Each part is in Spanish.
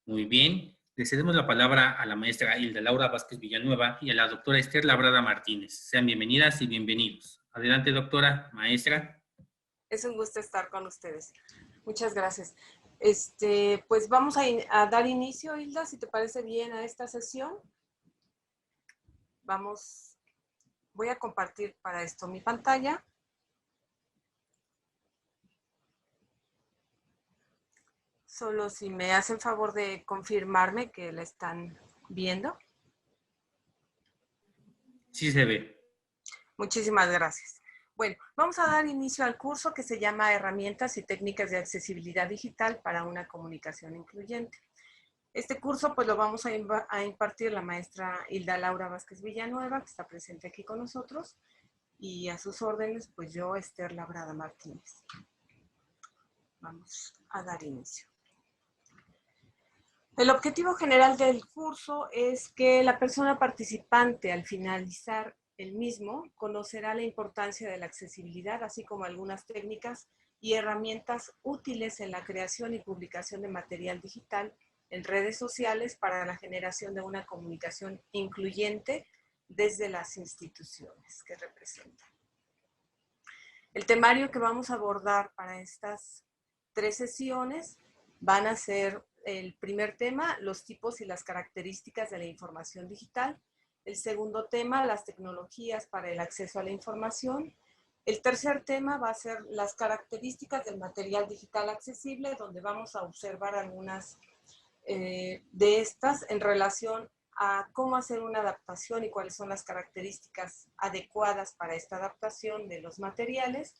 Muy bien. Le cedemos la palabra a la maestra Hilda Laura Vázquez Villanueva y a la doctora Esther Labrada Martínez. Sean bienvenidas y bienvenidos. Adelante, doctora, maestra. Es un gusto estar con ustedes. Muchas gracias. Pues vamos a dar inicio, Hilda, si te parece bien, a esta sesión. Voy a compartir para esto mi pantalla. Solo si me hacen favor de confirmarme que la están viendo. Sí se ve. Muchísimas gracias. Bueno, vamos a dar inicio al curso que se llama Herramientas y Técnicas de Accesibilidad Digital para una Comunicación Incluyente. Este curso pues lo vamos a impartir la maestra Hilda Laura Vázquez Villanueva, que está presente aquí con nosotros, y a sus órdenes pues yo, Esther Labrada Martínez. Vamos a dar inicio. El objetivo general del curso es que la persona participante al finalizar el mismo conocerá la importancia de la accesibilidad, así como algunas técnicas y herramientas útiles en la creación y publicación de material digital en redes sociales para la generación de una comunicación incluyente desde las instituciones que representan. El temario que vamos a abordar para estas 3 sesiones van a ser el primer tema, los tipos y las características de la información digital. El segundo tema, las tecnologías para el acceso a la información. El tercer tema va a ser las características del material digital accesible, donde vamos a observar algunas de estas en relación a cómo hacer una adaptación y cuáles son las características adecuadas para esta adaptación de los materiales.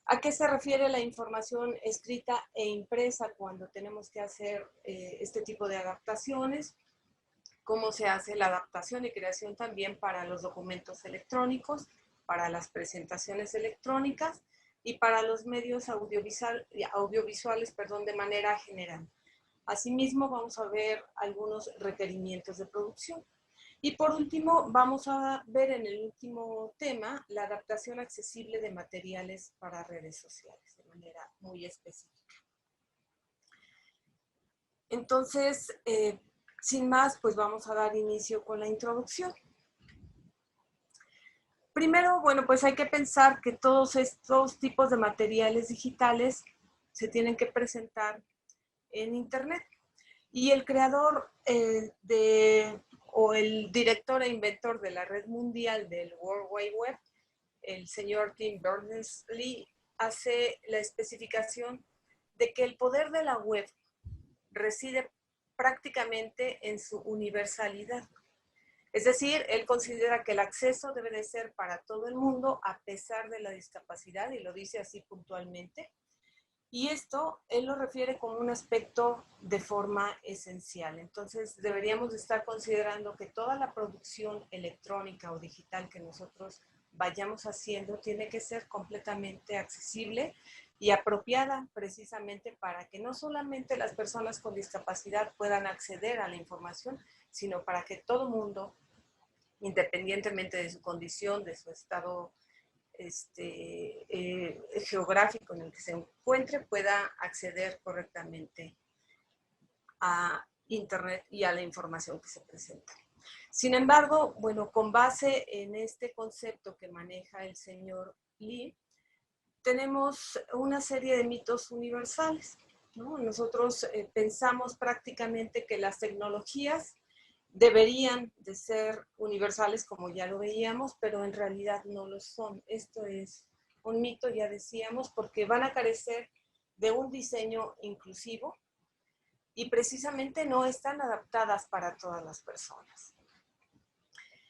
¿A qué se refiere la información escrita e impresa cuando tenemos que hacer este tipo de adaptaciones? ¿Cómo se hace la adaptación y creación también para los documentos electrónicos, para las presentaciones electrónicas y para los medios audiovisuales, de manera general? Asimismo, vamos a ver algunos requerimientos de producción. Y por último, vamos a ver en el último tema la adaptación accesible de materiales para redes sociales de manera muy específica. Entonces, sin más, pues vamos a dar inicio con la introducción. Primero, bueno, pues hay que pensar que todos estos tipos de materiales digitales se tienen que presentar en Internet. Y el creador o el director e inventor de la red mundial del World Wide Web, el señor Tim Berners-Lee, hace la especificación de que el poder de la web reside prácticamente en su universalidad. Es decir, él considera que el acceso debe de ser para todo el mundo a pesar de la discapacidad, y lo dice así puntualmente. Y esto él lo refiere como un aspecto de forma esencial. Entonces deberíamos estar considerando que toda la producción electrónica o digital que nosotros vayamos haciendo tiene que ser completamente accesible y apropiada precisamente para que no solamente las personas con discapacidad puedan acceder a la información, sino para que todo mundo, independientemente de su condición, de su estado geográfico en el que se encuentre, pueda acceder correctamente a Internet y a la información que se presenta. Sin embargo, bueno, con base en este concepto que maneja el señor Lee, tenemos una serie de mitos universales, ¿no? Nosotros pensamos prácticamente que las tecnologías deberían de ser universales, como ya lo veíamos, pero en realidad no lo son. Esto es un mito, ya decíamos, porque van a carecer de un diseño inclusivo y precisamente no están adaptadas para todas las personas.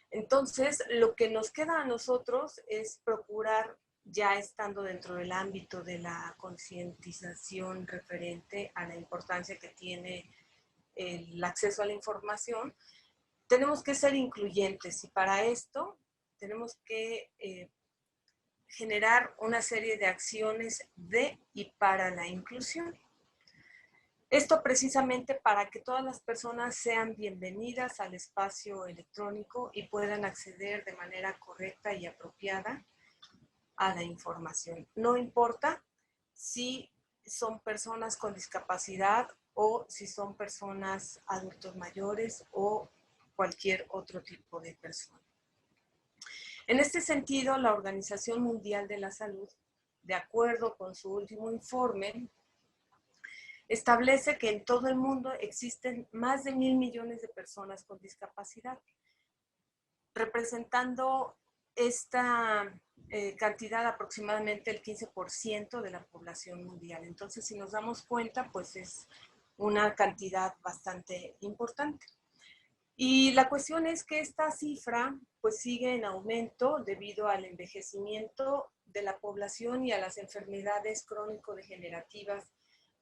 Entonces, lo que nos queda a nosotros es procurar, ya estando dentro del ámbito de la concientización referente a la importancia que tiene el acceso a la información, tenemos que ser incluyentes, y para esto tenemos que generar una serie de acciones de y para la inclusión. Esto precisamente para que todas las personas sean bienvenidas al espacio electrónico y puedan acceder de manera correcta y apropiada a la información. No importa si son personas con discapacidad o si son personas adultos mayores o cualquier otro tipo de persona. En este sentido, la Organización Mundial de la Salud, de acuerdo con su último informe, establece que en todo el mundo existen más de 1.000 millones de personas con discapacidad, representando esta cantidad aproximadamente el 15% de la población mundial. Entonces, si nos damos cuenta, pues es una cantidad bastante importante. Y la cuestión es que esta cifra pues sigue en aumento debido al envejecimiento de la población y a las enfermedades crónico-degenerativas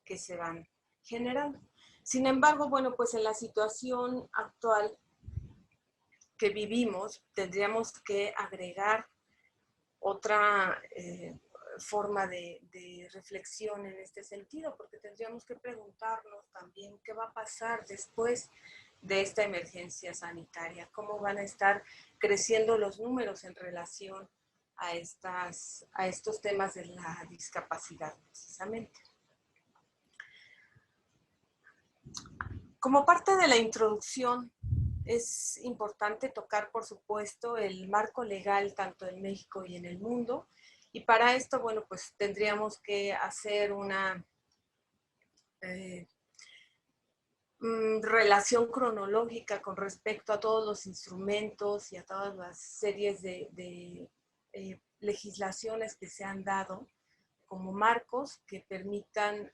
que se van generando. Sin embargo, bueno, pues en la situación actual que vivimos, tendríamos que agregar otra forma de reflexión en este sentido, porque tendríamos que preguntarnos también qué va a pasar después de esta emergencia sanitaria, cómo van a estar creciendo los números en relación a estos temas de la discapacidad, precisamente. Como parte de la introducción, es importante tocar, por supuesto, el marco legal tanto en México y en el mundo. Y para esto, bueno, pues tendríamos que hacer una relación cronológica con respecto a todos los instrumentos y a todas las series de legislaciones que se han dado como marcos que permitan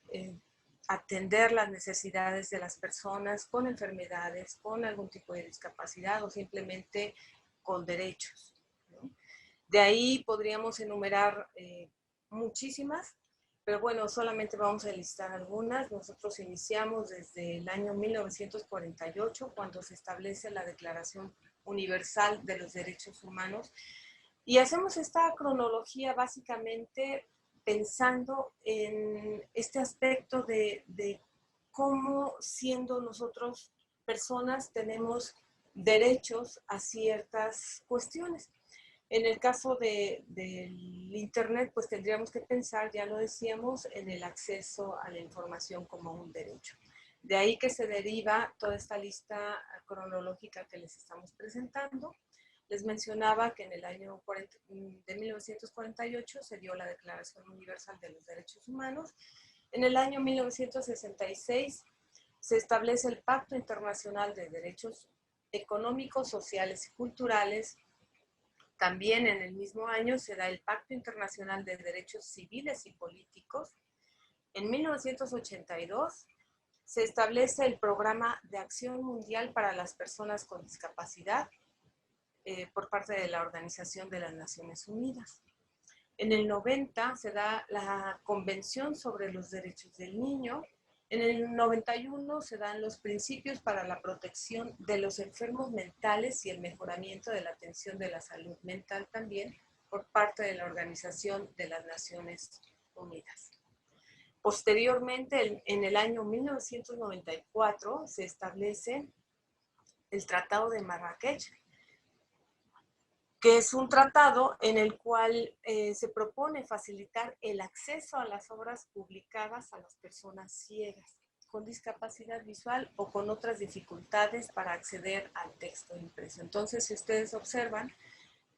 atender las necesidades de las personas con enfermedades, con algún tipo de discapacidad o simplemente con derechos, ¿no? De ahí podríamos enumerar muchísimas, pero bueno, solamente vamos a listar algunas. Nosotros iniciamos desde el año 1948, cuando se establece la Declaración Universal de los Derechos Humanos, y hacemos esta cronología básicamente pensando en este aspecto de cómo, siendo nosotros personas, tenemos derechos a ciertas cuestiones. En el caso del Internet, pues tendríamos que pensar, ya lo decíamos, en el acceso a la información como un derecho. De ahí que se deriva toda esta lista cronológica que les estamos presentando. Les mencionaba que en el año de 1948 se dio la Declaración Universal de los Derechos Humanos. En el año 1966 se establece el Pacto Internacional de Derechos Económicos, Sociales y Culturales. También en el mismo año se da el Pacto Internacional de Derechos Civiles y Políticos. En 1982 se establece el Programa de Acción Mundial para las Personas con Discapacidad por parte de la Organización de las Naciones Unidas. En el 90 se da la Convención sobre los Derechos del Niño. En el 91 se dan los principios para la protección de los enfermos mentales y el mejoramiento de la atención de la salud mental también por parte de la Organización de las Naciones Unidas. Posteriormente, en el año 1994, se establece el Tratado de Marrakech, que es un tratado en el cual se propone facilitar el acceso a las obras publicadas a las personas ciegas, con discapacidad visual o con otras dificultades para acceder al texto impreso. Entonces, si ustedes observan,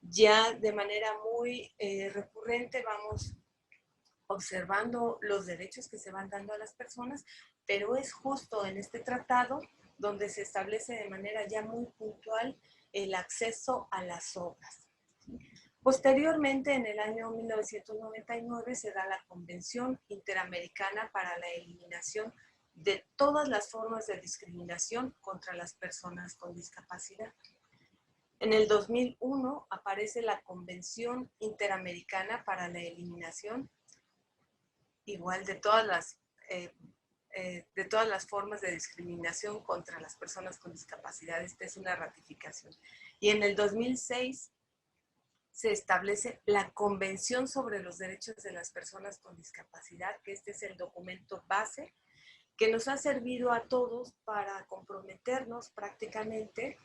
ya de manera muy recurrente vamos observando los derechos que se van dando a las personas, pero es justo en este tratado donde se establece de manera ya muy puntual el acceso a las obras. Posteriormente, en el año 1999, se da la Convención Interamericana para la Eliminación de todas las formas de discriminación contra las personas con discapacidad. En el 2001 aparece la Convención Interamericana para la Eliminación igual de todas las formas de discriminación contra las personas con discapacidad. Esta es una ratificación. Y en el 2006 se establece la Convención sobre los Derechos de las Personas con Discapacidad, que este es el documento base que nos ha servido a todos para comprometernos prácticamente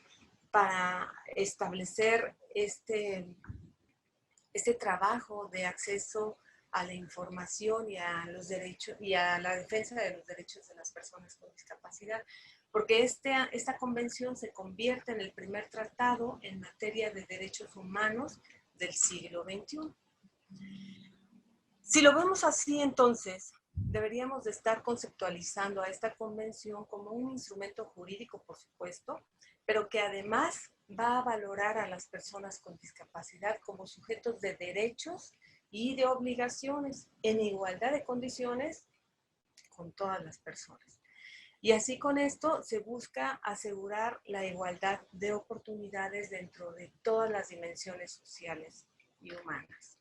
para establecer este trabajo de acceso a la información y a los derechos y a la defensa de los derechos de las personas con discapacidad, porque esta convención se convierte en el primer tratado en materia de derechos humanos del siglo XXI. Si lo vemos así, entonces, deberíamos de estar conceptualizando a esta convención como un instrumento jurídico, por supuesto, pero que además va a valorar a las personas con discapacidad como sujetos de derechos y de obligaciones en igualdad de condiciones con todas las personas. Y así con esto se busca asegurar la igualdad de oportunidades dentro de todas las dimensiones sociales y humanas.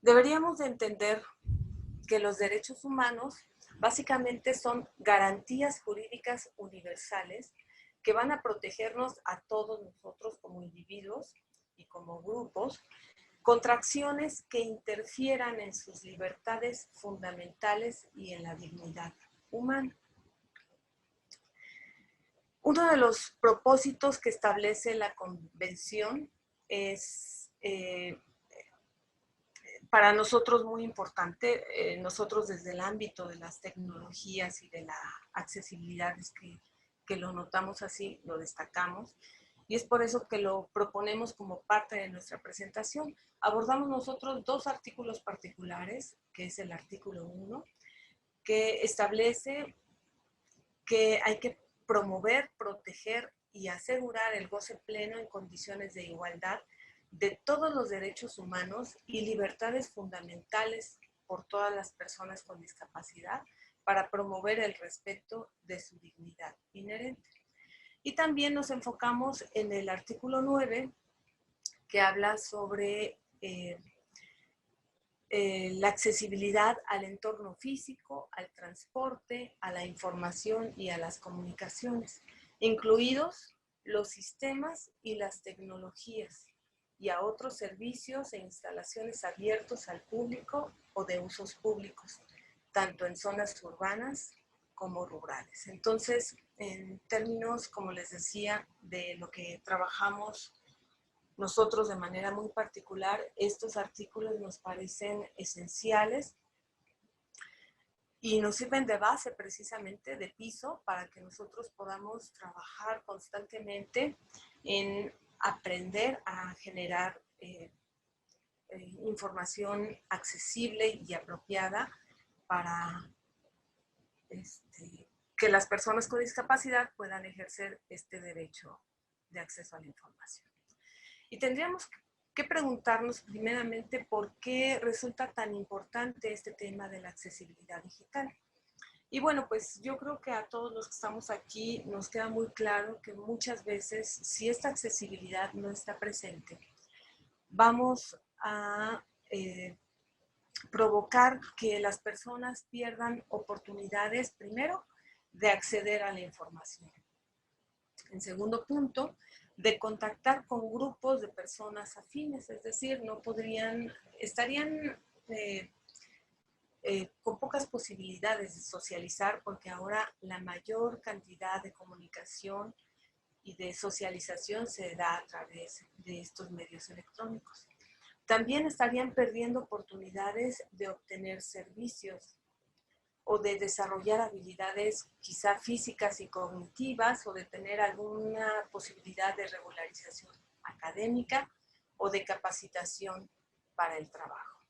Deberíamos de entender que los derechos humanos básicamente son garantías jurídicas universales que van a protegernos a todos nosotros como individuos y como grupos contra acciones que interfieran en sus libertades fundamentales y en la dignidad humana. Uno de los propósitos que establece la Convención es para nosotros muy importante, nosotros desde el ámbito de las tecnologías y de la accesibilidad es que lo notamos así, lo destacamos, y es por eso que lo proponemos como parte de nuestra presentación. Abordamos nosotros dos artículos particulares, que es el artículo 1, que establece que hay que promover, proteger y asegurar el goce pleno en condiciones de igualdad de todos los derechos humanos y libertades fundamentales por todas las personas con discapacidad para promover el respeto de su dignidad inherente. Y también nos enfocamos en el artículo 9, que habla sobre la accesibilidad al entorno físico, al transporte, a la información y a las comunicaciones, incluidos los sistemas y las tecnologías, y a otros servicios e instalaciones abiertos al público o de usos públicos, tanto en zonas urbanas como rurales. Entonces, en términos, como les decía, de lo que trabajamos nosotros de manera muy particular, estos artículos nos parecen esenciales y nos sirven de base precisamente, de piso, para que nosotros podamos trabajar constantemente en aprender a generar información accesible y apropiada para que las personas con discapacidad puedan ejercer este derecho de acceso a la información. Y tendríamos que preguntarnos primeramente por qué resulta tan importante este tema de la accesibilidad digital. Y bueno, pues yo creo que a todos los que estamos aquí nos queda muy claro que muchas veces, si esta accesibilidad no está presente, vamos a provocar que las personas pierdan oportunidades, primero, de acceder a la información. En segundo punto, de contactar con grupos de personas afines, es decir, estarían con pocas posibilidades de socializar, porque ahora la mayor cantidad de comunicación y de socialización se da a través de estos medios electrónicos. También estarían perdiendo oportunidades de obtener servicios o de desarrollar habilidades quizá físicas y cognitivas, o de tener alguna posibilidad de regularización académica o de capacitación para el trabajo.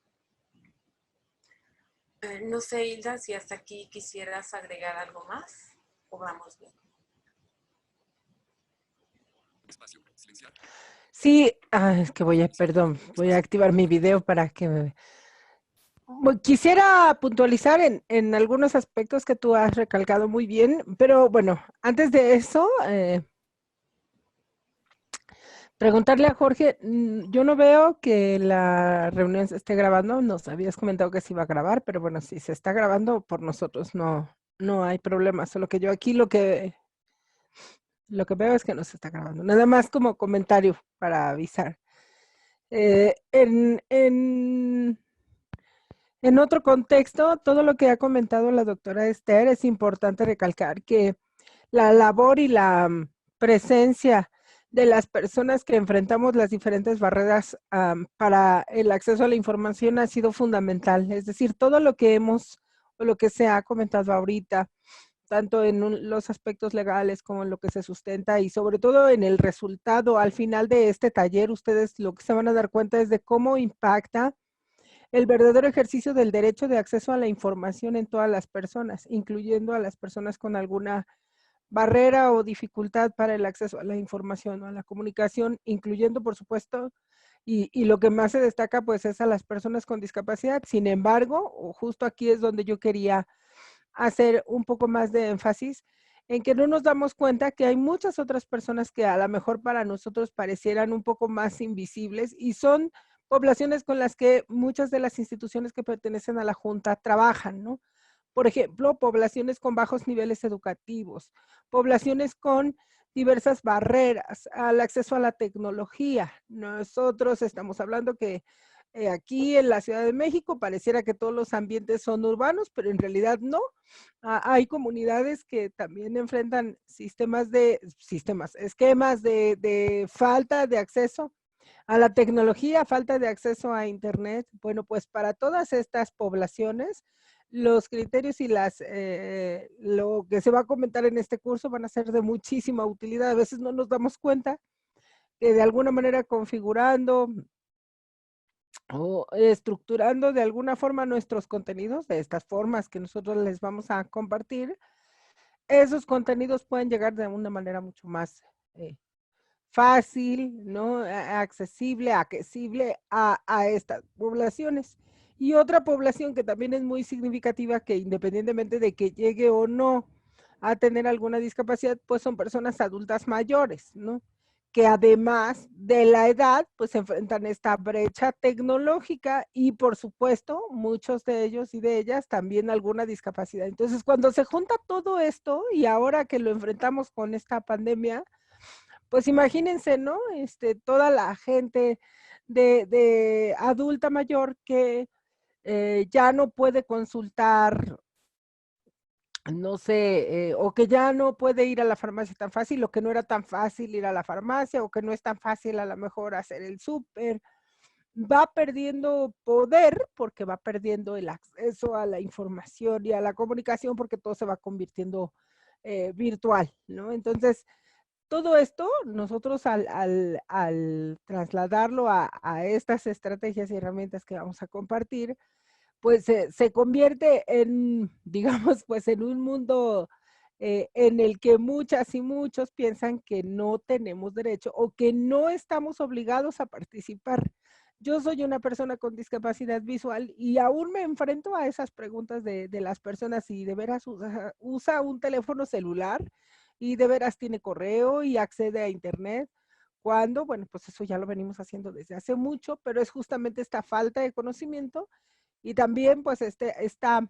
No sé, Hilda, si hasta aquí quisieras agregar algo más o vamos bien. Sí, es que voy a activar mi video para que quisiera puntualizar en algunos aspectos que tú has recalcado muy bien, pero bueno, antes de eso, preguntarle a Jorge, yo no veo que la reunión se esté grabando, nos habías comentado que se iba a grabar, pero bueno, si se está grabando por nosotros no hay problema, solo que yo aquí lo que veo es que no se está grabando, nada más como comentario para avisar. En otro contexto, todo lo que ha comentado la doctora Esther, es importante recalcar que la labor y la presencia de las personas que enfrentamos las diferentes barreras para el acceso a la información ha sido fundamental. Es decir, todo lo que hemos o lo que se ha comentado ahorita, tanto en los aspectos legales como en lo que se sustenta y sobre todo en el resultado al final de este taller, ustedes lo que se van a dar cuenta es de cómo impacta el verdadero ejercicio del derecho de acceso a la información en todas las personas, incluyendo a las personas con alguna barrera o dificultad para el acceso a la información o a la comunicación, incluyendo, por supuesto, y lo que más se destaca, pues, es a las personas con discapacidad. Sin embargo, justo aquí es donde yo quería hacer un poco más de énfasis, en que no nos damos cuenta que hay muchas otras personas que a lo mejor para nosotros parecieran un poco más invisibles y son poblaciones con las que muchas de las instituciones que pertenecen a la Junta trabajan, ¿no? Por ejemplo, poblaciones con bajos niveles educativos, poblaciones con diversas barreras al acceso a la tecnología. Nosotros estamos hablando que aquí en la Ciudad de México pareciera que todos los ambientes son urbanos, pero en realidad no. Hay comunidades que también enfrentan esquemas de falta de acceso a la tecnología, falta de acceso a Internet. Bueno, pues para todas estas poblaciones, los criterios y lo que se va a comentar en este curso van a ser de muchísima utilidad. A veces no nos damos cuenta que de alguna manera configurando o estructurando de alguna forma nuestros contenidos, de estas formas que nosotros les vamos a compartir, esos contenidos pueden llegar de una manera mucho más fácil, ¿no? Accesible a estas poblaciones. Y otra población que también es muy significativa, que independientemente de que llegue o no a tener alguna discapacidad, pues son personas adultas mayores, ¿no? Que además de la edad, pues enfrentan esta brecha tecnológica y por supuesto, muchos de ellos y de ellas también alguna discapacidad. Entonces, cuando se junta todo esto y ahora que lo enfrentamos con esta pandemia, pues imagínense, ¿no? Toda la gente de adulta mayor que ya no puede consultar, no sé, o que ya no puede ir a la farmacia tan fácil, o que no era tan fácil ir a la farmacia, o que no es tan fácil a lo mejor hacer el súper, va perdiendo poder porque va perdiendo el acceso a la información y a la comunicación porque todo se va convirtiendo virtual, ¿no? Entonces, todo esto nosotros al trasladarlo a estas estrategias y herramientas que vamos a compartir, pues se convierte en, digamos, pues en un mundo en el que muchas y muchos piensan que no tenemos derecho o que no estamos obligados a participar. Yo soy una persona con discapacidad visual y aún me enfrento a esas preguntas de las personas si de veras usa un teléfono celular y de veras tiene correo y accede a internet. Cuando, bueno, pues eso ya lo venimos haciendo desde hace mucho, pero es justamente esta falta de conocimiento y también pues esta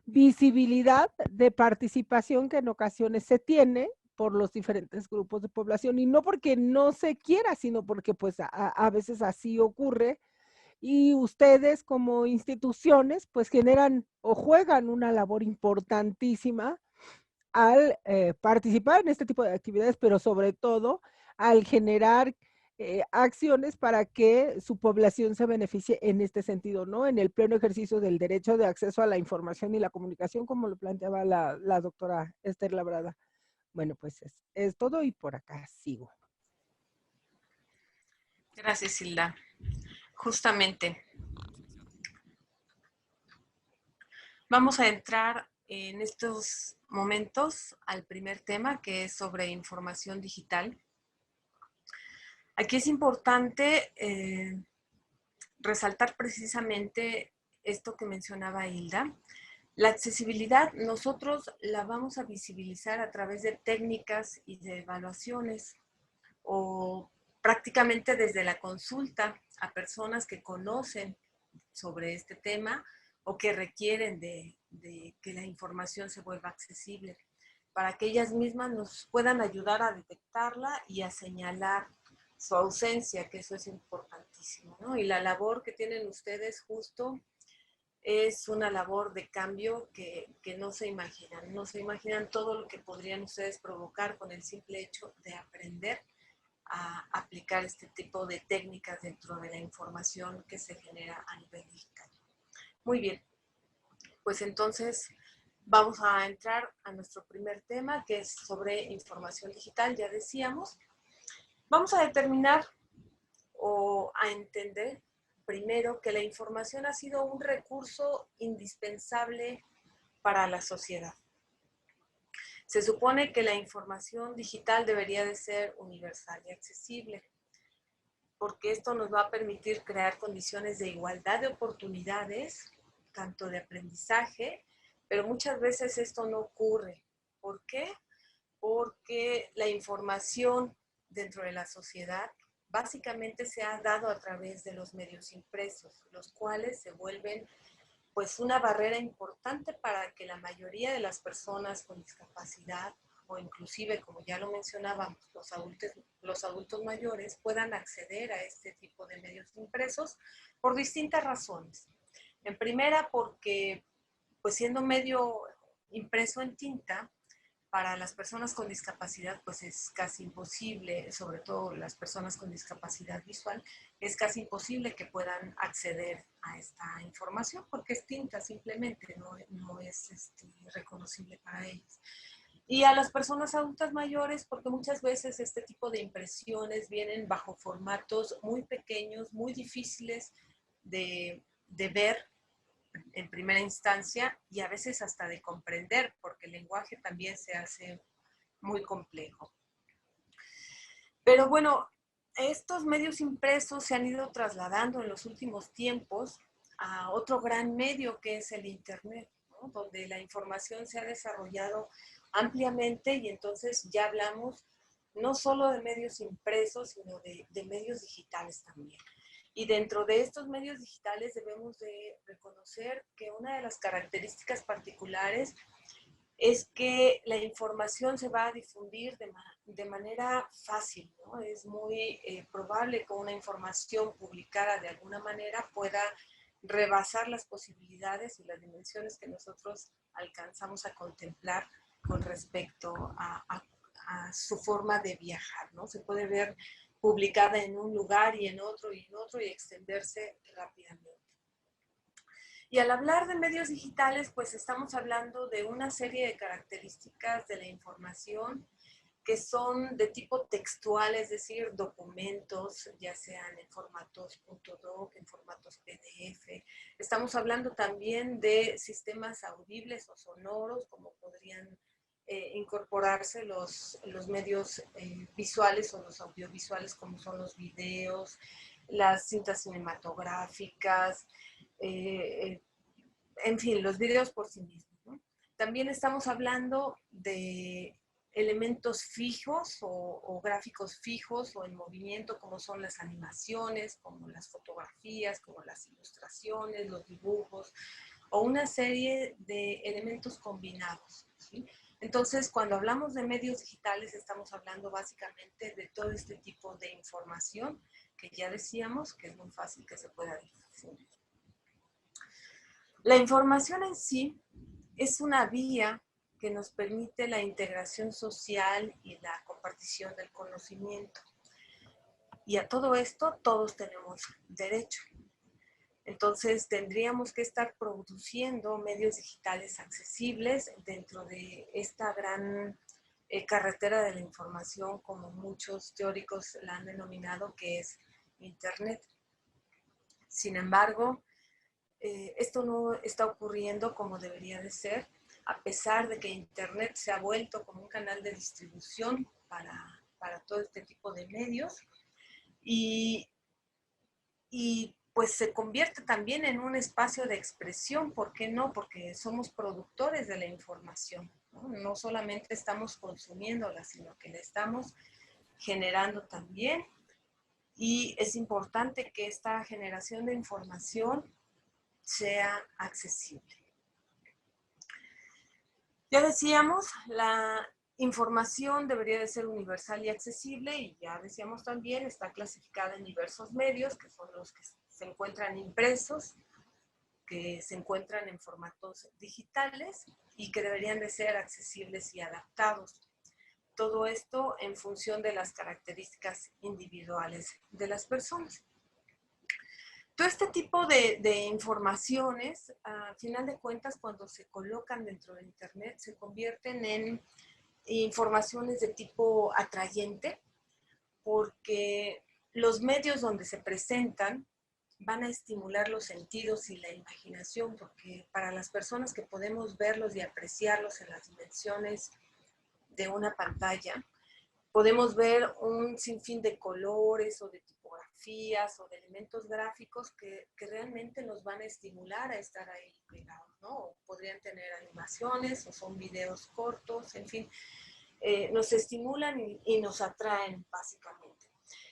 visibilidad de participación que en ocasiones se tiene por los diferentes grupos de población y no porque no se quiera, sino porque pues a veces así ocurre y ustedes como instituciones pues generan o juegan una labor importantísima al participar en este tipo de actividades, pero sobre todo al generar acciones para que su población se beneficie en este sentido, ¿no? En el pleno ejercicio del derecho de acceso a la información y la comunicación, como lo planteaba la doctora Esther Labrada. Bueno, pues es todo y por acá sigo. Gracias, Hilda. Justamente, vamos a entrar en estos momentos al primer tema, que es sobre información digital. Aquí es importante resaltar precisamente esto que mencionaba Hilda. La accesibilidad nosotros la vamos a visibilizar a través de técnicas y de evaluaciones o prácticamente desde la consulta a personas que conocen sobre este tema o que requieren de que la información se vuelva accesible para que ellas mismas nos puedan ayudar a detectarla y a señalar su ausencia, que eso es importantísimo, ¿no? Y la labor que tienen ustedes justo es una labor de cambio que no se imaginan. No se imaginan todo lo que podrían ustedes provocar con el simple hecho de aprender a aplicar este tipo de técnicas dentro de la información que se genera a nivel digital. Muy bien, pues entonces vamos a entrar a nuestro primer tema, que es sobre información digital, ya decíamos. Vamos a determinar o a entender primero que la información ha sido un recurso indispensable para la sociedad. Se supone que la información digital debería de ser universal y accesible, porque esto nos va a permitir crear condiciones de igualdad de oportunidades, tanto de aprendizaje, pero muchas veces esto no ocurre. ¿Por qué? Porque la información dentro de la sociedad básicamente se ha dado a través de los medios impresos, los cuales se vuelven pues una barrera importante para que la mayoría de las personas con discapacidad o inclusive, como ya lo mencionábamos, los adultos mayores puedan acceder a este tipo de medios impresos por distintas razones. En primera, porque pues siendo medio impreso en tinta, para las personas con discapacidad pues es casi imposible, sobre todo las personas con discapacidad visual, es casi imposible que puedan acceder a esta información porque es tinta simplemente, no es reconocible para ellos. Y a las personas adultas mayores porque muchas veces este tipo de impresiones vienen bajo formatos muy pequeños, muy difíciles de ver en primera instancia y a veces hasta de comprender, porque el lenguaje también se hace muy complejo. Pero bueno, estos medios impresos se han ido trasladando en los últimos tiempos a otro gran medio que es el Internet, ¿no? Donde la información se ha desarrollado ampliamente y entonces ya hablamos no solo de medios impresos, sino de medios digitales también. Y dentro de estos medios digitales debemos de reconocer que una de las características particulares es que la información se va a difundir de manera fácil, ¿no? Es muy probable que una información publicada de alguna manera pueda rebasar las posibilidades y las dimensiones que nosotros alcanzamos a contemplar con respecto a su forma de viajar, ¿no? Se puede ver publicada en un lugar y en otro y extenderse rápidamente. Y al hablar de medios digitales, pues estamos hablando de una serie de características de la información que son de tipo textual, es decir, documentos, ya sean en formatos .doc, en formatos PDF. Estamos hablando también de sistemas audibles o sonoros, como podrían incorporarse los medios visuales o los audiovisuales, como son los videos, las cintas cinematográficas, en fin, los videos por sí mismos, ¿no? También estamos hablando de elementos fijos o gráficos fijos o en movimiento, como son las animaciones, como las fotografías, como las ilustraciones, los dibujos, o una serie de elementos combinados, ¿sí? Entonces, cuando hablamos de medios digitales, estamos hablando básicamente de todo este tipo de información que ya decíamos que es muy fácil que se pueda difundir. La información en sí es una vía que nos permite la integración social y la compartición del conocimiento. Y a todo esto todos tenemos derecho. Entonces tendríamos que estar produciendo medios digitales accesibles dentro de esta gran carretera de la información, como muchos teóricos la han denominado, que es Internet. Sin embargo, esto no está ocurriendo como debería de ser, a pesar de que Internet se ha vuelto como un canal de distribución para todo este tipo de medios y pues se convierte también en un espacio de expresión. ¿Por qué no? Porque somos productores de la información, ¿no? No solamente estamos consumiéndola, sino que la estamos generando también. Y es importante que esta generación de información sea accesible. Ya decíamos, la información debería de ser universal y accesible, y ya decíamos también, está clasificada en diversos medios, que son los que se encuentran impresos, que se encuentran en formatos digitales y que deberían de ser accesibles y adaptados. Todo esto en función de las características individuales de las personas. Todo este tipo de informaciones, a final de cuentas, cuando se colocan dentro de Internet, se convierten en informaciones de tipo atrayente, porque los medios donde se presentan van a estimular los sentidos y la imaginación, porque para las personas que podemos verlos y apreciarlos en las dimensiones de una pantalla, podemos ver un sinfín de colores o de tipografías o de elementos gráficos que realmente nos van a estimular a estar ahí pegados, ¿no? O podrían tener animaciones o son videos cortos, en fin, nos estimulan y nos atraen básicamente.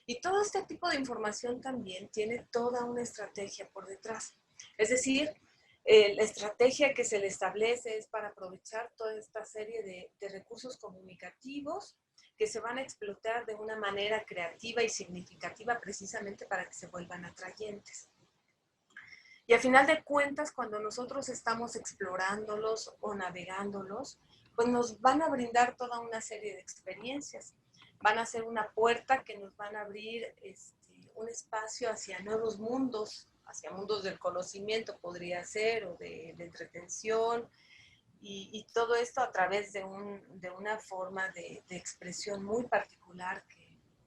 Y todo este tipo de información también tiene toda una estrategia por detrás. Es decir, la estrategia que se le establece es para aprovechar toda esta serie de recursos comunicativos que se van a explotar de una manera creativa y significativa precisamente para que se vuelvan atrayentes. Y a final de cuentas, cuando nosotros estamos explorándolos o navegándolos, pues nos van a brindar toda una serie de experiencias. Van a ser una puerta que nos van a abrir un espacio hacia nuevos mundos, hacia mundos del conocimiento podría ser, o de entretención, y todo esto a través de una forma de expresión muy particular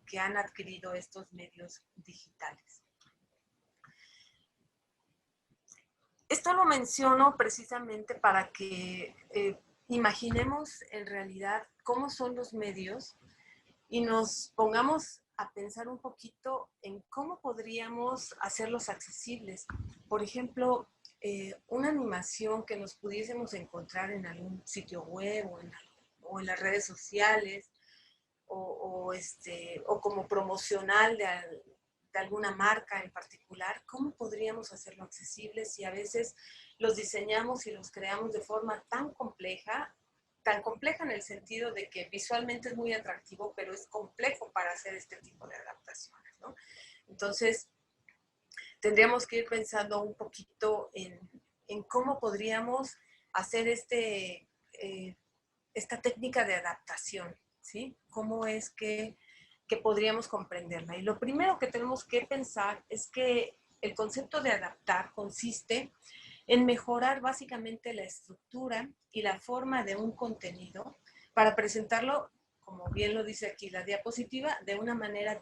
que han adquirido estos medios digitales. Esto lo menciono precisamente para que imaginemos en realidad cómo son los medios y nos pongamos a pensar un poquito en cómo podríamos hacerlos accesibles. Por ejemplo, una animación que nos pudiésemos encontrar en algún sitio web o en las redes sociales o como promocional de alguna marca en particular, ¿cómo podríamos hacerlo accesible si a veces los diseñamos y los creamos de forma tan compleja en el sentido de que visualmente es muy atractivo, pero es complejo para hacer este tipo de adaptaciones, ¿no? Entonces, tendríamos que ir pensando un poquito en cómo podríamos hacer esta técnica de adaptación, ¿sí? ¿Cómo es que podríamos comprenderla? Y lo primero que tenemos que pensar es que el concepto de adaptar consiste en mejorar básicamente la estructura y la forma de un contenido para presentarlo, como bien lo dice aquí la diapositiva, de una manera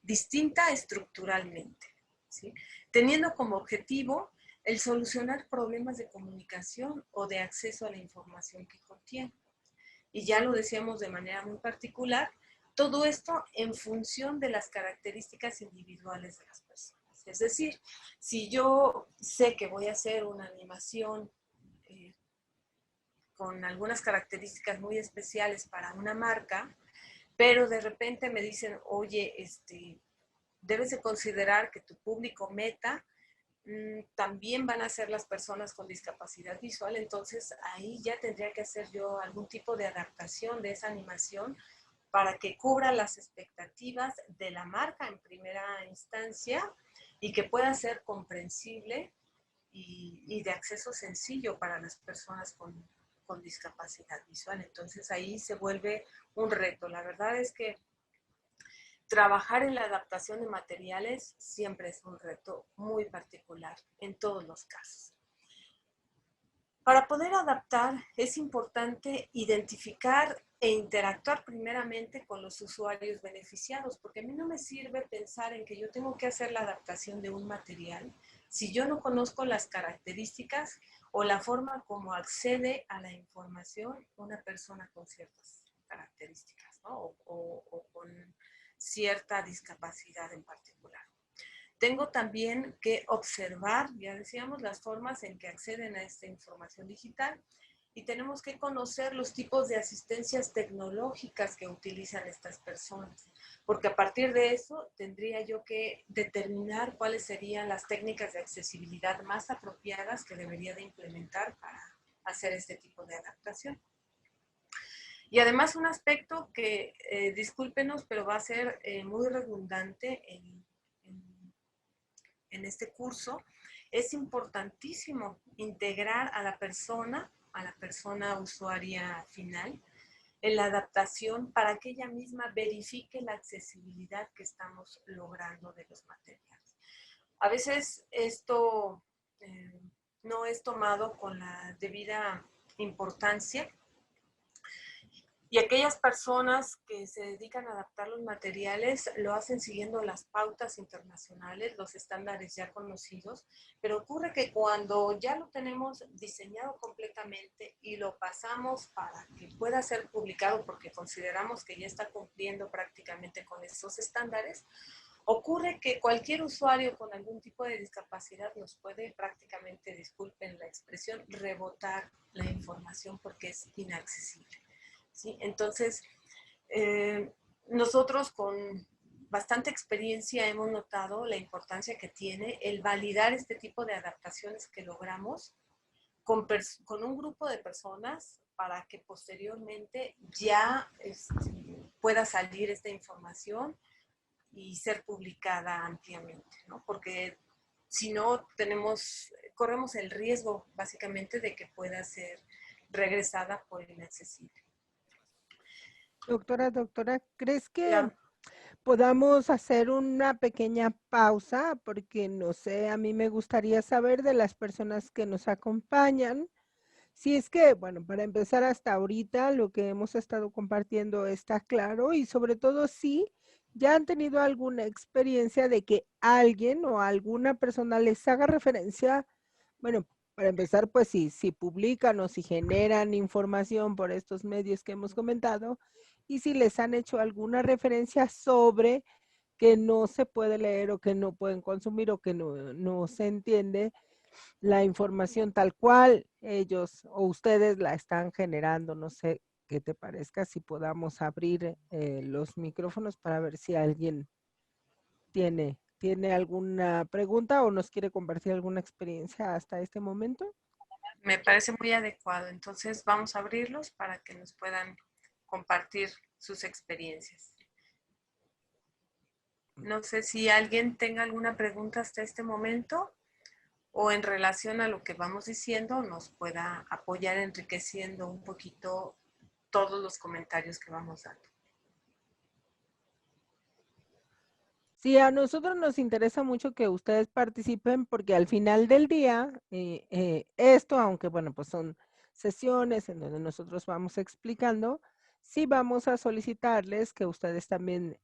distinta estructuralmente, ¿sí? Teniendo como objetivo el solucionar problemas de comunicación o de acceso a la información que contiene. Y ya lo decíamos de manera muy particular, todo esto en función de las características individuales de las personas. Es decir, si yo sé que voy a hacer una animación con algunas características muy especiales para una marca, pero de repente me dicen, oye, debes de considerar que tu público meta también van a ser las personas con discapacidad visual, entonces ahí ya tendría que hacer yo algún tipo de adaptación de esa animación para que cubra las expectativas de la marca en primera instancia y que pueda ser comprensible y de acceso sencillo para las personas con discapacidad visual. Entonces ahí se vuelve un reto. La verdad es que trabajar en la adaptación de materiales siempre es un reto muy particular en todos los casos. Para poder adaptar es importante identificar e interactuar primeramente con los usuarios beneficiados, porque a mí no me sirve pensar en que yo tengo que hacer la adaptación de un material si yo no conozco las características o la forma como accede a la información una persona con ciertas características, ¿no? o con cierta discapacidad en particular. Tengo también que observar, ya decíamos, las formas en que acceden a esta información digital y tenemos que conocer los tipos de asistencias tecnológicas que utilizan estas personas, porque a partir de eso tendría yo que determinar cuáles serían las técnicas de accesibilidad más apropiadas que debería de implementar para hacer este tipo de adaptación. Y además un aspecto que, discúlpenos, pero va a ser muy redundante en este curso, es importantísimo integrar a la persona usuaria final, en la adaptación para que ella misma verifique la accesibilidad que estamos logrando de los materiales. A veces esto no es tomado con la debida importancia, y aquellas personas que se dedican a adaptar los materiales lo hacen siguiendo las pautas internacionales, los estándares ya conocidos, pero ocurre que cuando ya lo tenemos diseñado completamente y lo pasamos para que pueda ser publicado porque consideramos que ya está cumpliendo prácticamente con esos estándares, ocurre que cualquier usuario con algún tipo de discapacidad nos puede prácticamente, disculpen la expresión, rebotar la información porque es inaccesible. ¿Sí? Entonces, nosotros con bastante experiencia hemos notado la importancia que tiene el validar este tipo de adaptaciones que logramos con un grupo de personas para que posteriormente ya pueda salir esta información y ser publicada ampliamente, ¿no? Porque si no, corremos el riesgo básicamente de que pueda ser regresada por inaccesible. Doctora, ¿crees que Claro. podamos hacer una pequeña pausa? Porque no sé, a mí me gustaría saber de las personas que nos acompañan. Si es que, bueno, para empezar hasta ahorita lo que hemos estado compartiendo está claro y sobre todo si ya han tenido alguna experiencia de que alguien o alguna persona les haga referencia, bueno, para empezar, pues si publican o si generan información por estos medios que hemos comentado y si les han hecho alguna referencia sobre que no se puede leer o que no pueden consumir o que no se entiende la información tal cual ellos o ustedes la están generando. No sé qué te parezca, si podamos abrir los micrófonos para ver si alguien tiene alguna pregunta o nos quiere compartir alguna experiencia hasta este momento. Me parece muy adecuado. Entonces vamos a abrirlos para que nos puedan compartir sus experiencias. No sé si alguien tenga alguna pregunta hasta este momento o en relación a lo que vamos diciendo nos pueda apoyar enriqueciendo un poquito todos los comentarios que vamos dando. Sí, a nosotros nos interesa mucho que ustedes participen porque al final del día, esto, aunque bueno, pues son sesiones en donde nosotros vamos explicando, sí vamos a solicitarles que ustedes también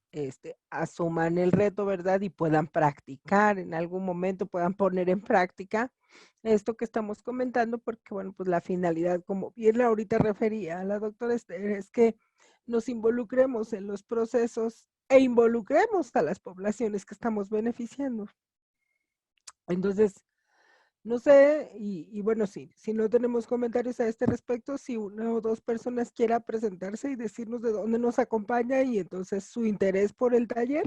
asuman el reto, ¿verdad? Y puedan practicar en algún momento, puedan poner en práctica esto que estamos comentando, porque bueno, pues la finalidad, como bien ahorita refería a la doctora Esther, es que nos involucremos en los procesos e involucremos a las poblaciones que estamos beneficiando. Entonces, no sé, y bueno, sí, si no tenemos comentarios a este respecto, si una o dos personas quiera presentarse y decirnos de dónde nos acompaña y entonces su interés por el taller.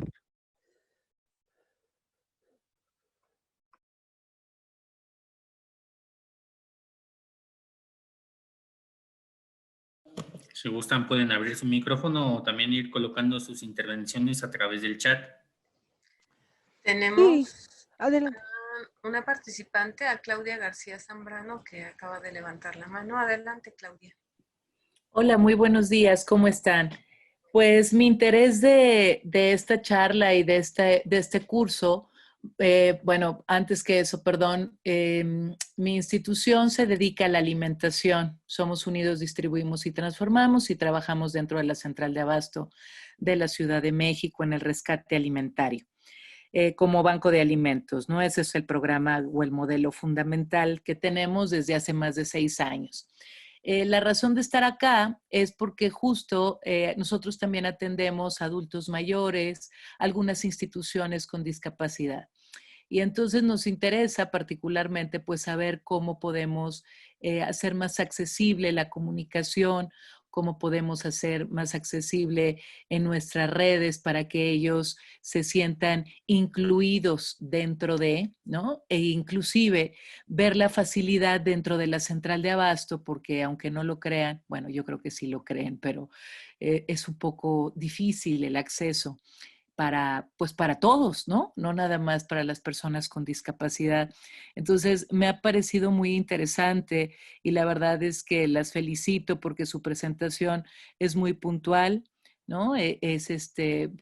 Si gustan, pueden abrir su micrófono o también ir colocando sus intervenciones a través del chat. Tenemos Sí, adelante. una participante, a Claudia García Zambrano, que acaba de levantar la mano. Adelante, Claudia. Hola, muy buenos días, ¿cómo están? Pues mi interés de esta charla y de este curso, bueno, antes que eso, perdón, mi institución se dedica a la alimentación. Somos Unidos Distribuimos y Transformamos y trabajamos dentro de la Central de Abasto de la Ciudad de México en el rescate alimentario. Como banco de alimentos, ¿no? Ese es el programa o el modelo fundamental que tenemos desde hace más de 6 años. La razón de estar acá es porque justo nosotros también atendemos a adultos mayores, algunas instituciones con discapacidad. Y entonces nos interesa particularmente pues saber cómo podemos hacer más accesible la comunicación, cómo podemos hacer más accesible en nuestras redes para que ellos se sientan incluidos dentro de, ¿no? E inclusive ver la facilidad dentro de la central de abasto, porque aunque no lo crean, bueno, yo creo que sí lo creen, pero es un poco difícil el acceso pues para todos, ¿no? No nada más para las personas con discapacidad. Entonces, me ha parecido muy interesante y la verdad es que las felicito porque su presentación es muy puntual, ¿no?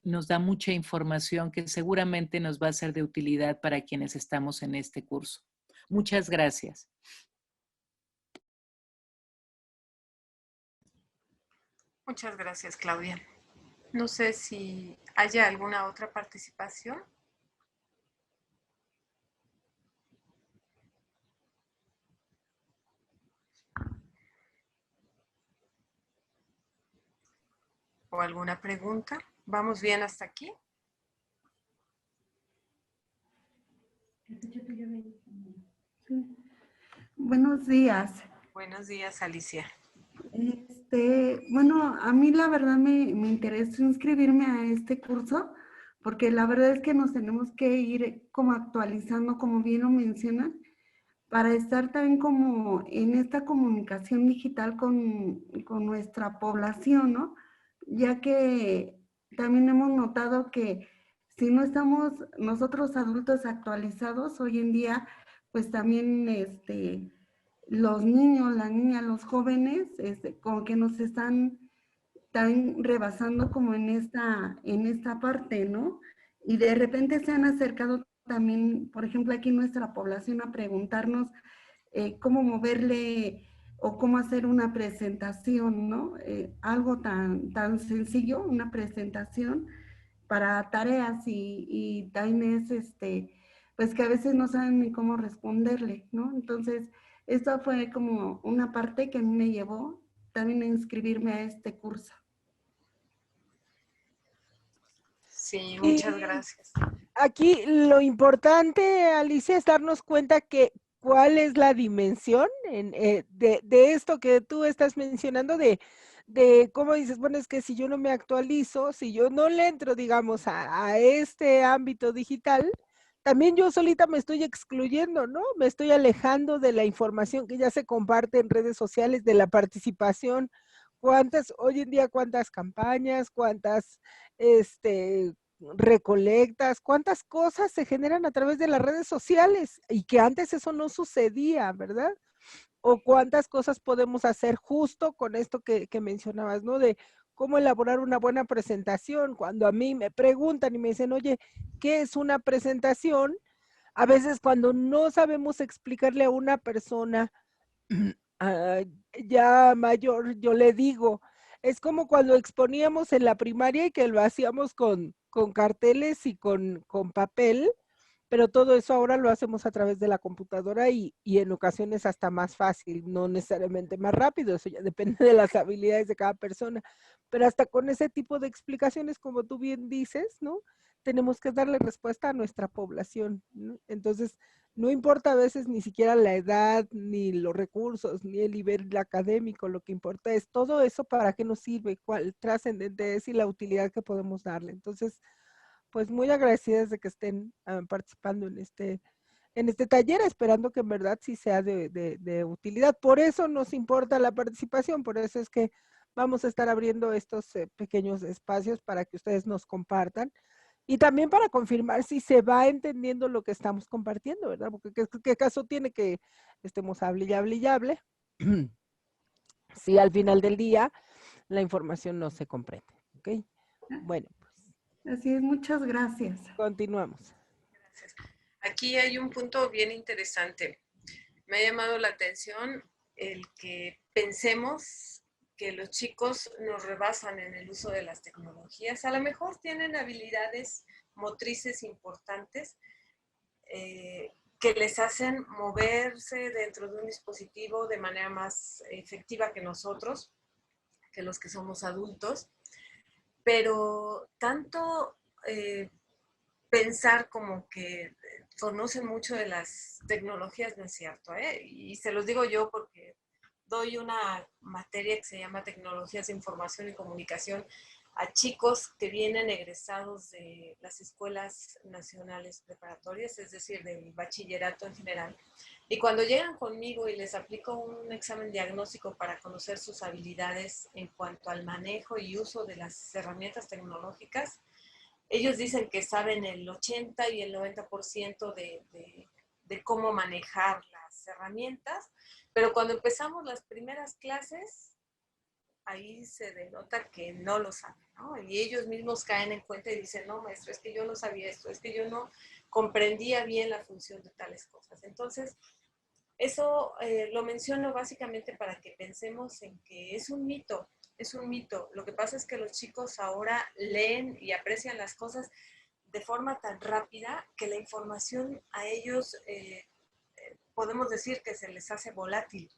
Nos da mucha información que seguramente nos va a ser de utilidad para quienes estamos en este curso. Muchas gracias. Muchas gracias, Claudia. No sé si haya alguna otra participación. ¿O alguna pregunta? ¿Vamos bien hasta aquí? Buenos días. Buenos días, Alicia. Bueno, a mí la verdad me interesó inscribirme a este curso porque la verdad es que nos tenemos que ir como actualizando, como bien lo mencionan, para estar también como en esta comunicación digital con nuestra población, ¿no? Ya que también hemos notado que si no estamos nosotros adultos actualizados hoy en día, pues también los niños, las niñas, los jóvenes, como que nos están rebasando como en esta parte, ¿no? Y de repente se han acercado también, por ejemplo, aquí nuestra población a preguntarnos cómo moverle o cómo hacer una presentación, ¿no? Algo tan sencillo, una presentación para tareas y también es pues que a veces no saben ni cómo responderle, ¿no? Entonces, esto fue como una parte que a mí me llevó también a inscribirme a este curso. Sí, muchas gracias. Aquí lo importante, Alicia, es darnos cuenta que cuál es la dimensión de esto que tú estás mencionando, de cómo dices, bueno, es que si yo no me actualizo, si yo no le entro, digamos, a este ámbito digital, también yo solita me estoy excluyendo, ¿no? Me estoy alejando de la información que ya se comparte en redes sociales, de la participación. Hoy en día, cuántas campañas, cuántas, recolectas, cuántas cosas se generan a través de las redes sociales y que antes eso no sucedía, ¿verdad? O cuántas cosas podemos hacer justo con esto que mencionabas, ¿no? De cómo elaborar una buena presentación. Cuando a mí me preguntan y me dicen, oye, ¿qué es una presentación? A veces cuando no sabemos explicarle a una persona ah, ya mayor, yo le digo, es como cuando exponíamos en la primaria y que lo hacíamos con carteles y con papel, pero todo eso ahora lo hacemos a través de la computadora y en ocasiones hasta más fácil, no necesariamente más rápido, eso ya depende de las habilidades de cada persona, pero hasta con ese tipo de explicaciones, como tú bien dices, ¿no? Tenemos que darle respuesta a nuestra población, ¿no? Entonces, no importa a veces ni siquiera la edad, ni los recursos, ni el nivel académico, lo que importa es todo eso para qué nos sirve, cuál trascendente es y la utilidad que podemos darle. Entonces, pues muy agradecidas de que estén participando en este taller, esperando que en verdad sí sea de utilidad. Por eso nos importa la participación, por eso es que vamos a estar abriendo estos pequeños espacios para que ustedes nos compartan y también para confirmar si se va entendiendo lo que estamos compartiendo, ¿verdad? Porque ¿qué caso tiene que estemos hable y hable y hable? Si al final del día la información no se comprende, ¿ok? Bueno, pues Así es, muchas gracias. continuamos. Gracias. Aquí hay un punto bien interesante. Me ha llamado la atención el que pensemos que los chicos nos rebasan en el uso de las tecnologías. A lo mejor tienen habilidades motrices importantes que les hacen moverse dentro de un dispositivo de manera más efectiva que nosotros, que los que somos adultos. Pero tanto pensar como que conocen mucho de las tecnologías no es cierto, ¿eh? Y se los digo yo porque doy una materia que se llama Tecnologías de Información y Comunicación a chicos que vienen egresados de las escuelas nacionales preparatorias, es decir, del bachillerato en general. Y cuando llegan conmigo y les aplico un examen diagnóstico para conocer sus habilidades en cuanto al manejo y uso de las herramientas tecnológicas, ellos dicen que saben el 80 y el 90% de cómo manejar las herramientas, pero cuando empezamos las primeras clases, ahí se denota que no lo saben, ¿no? Y ellos mismos caen en cuenta y dicen, no, maestro, es que yo no sabía esto, es que yo no comprendía bien la función de tales cosas. Entonces, eso lo menciono básicamente para que pensemos en que es un mito, es un mito. Lo que pasa es que los chicos ahora leen y aprecian las cosas de forma tan rápida que la información a ellos podemos decir que se les hace volátil,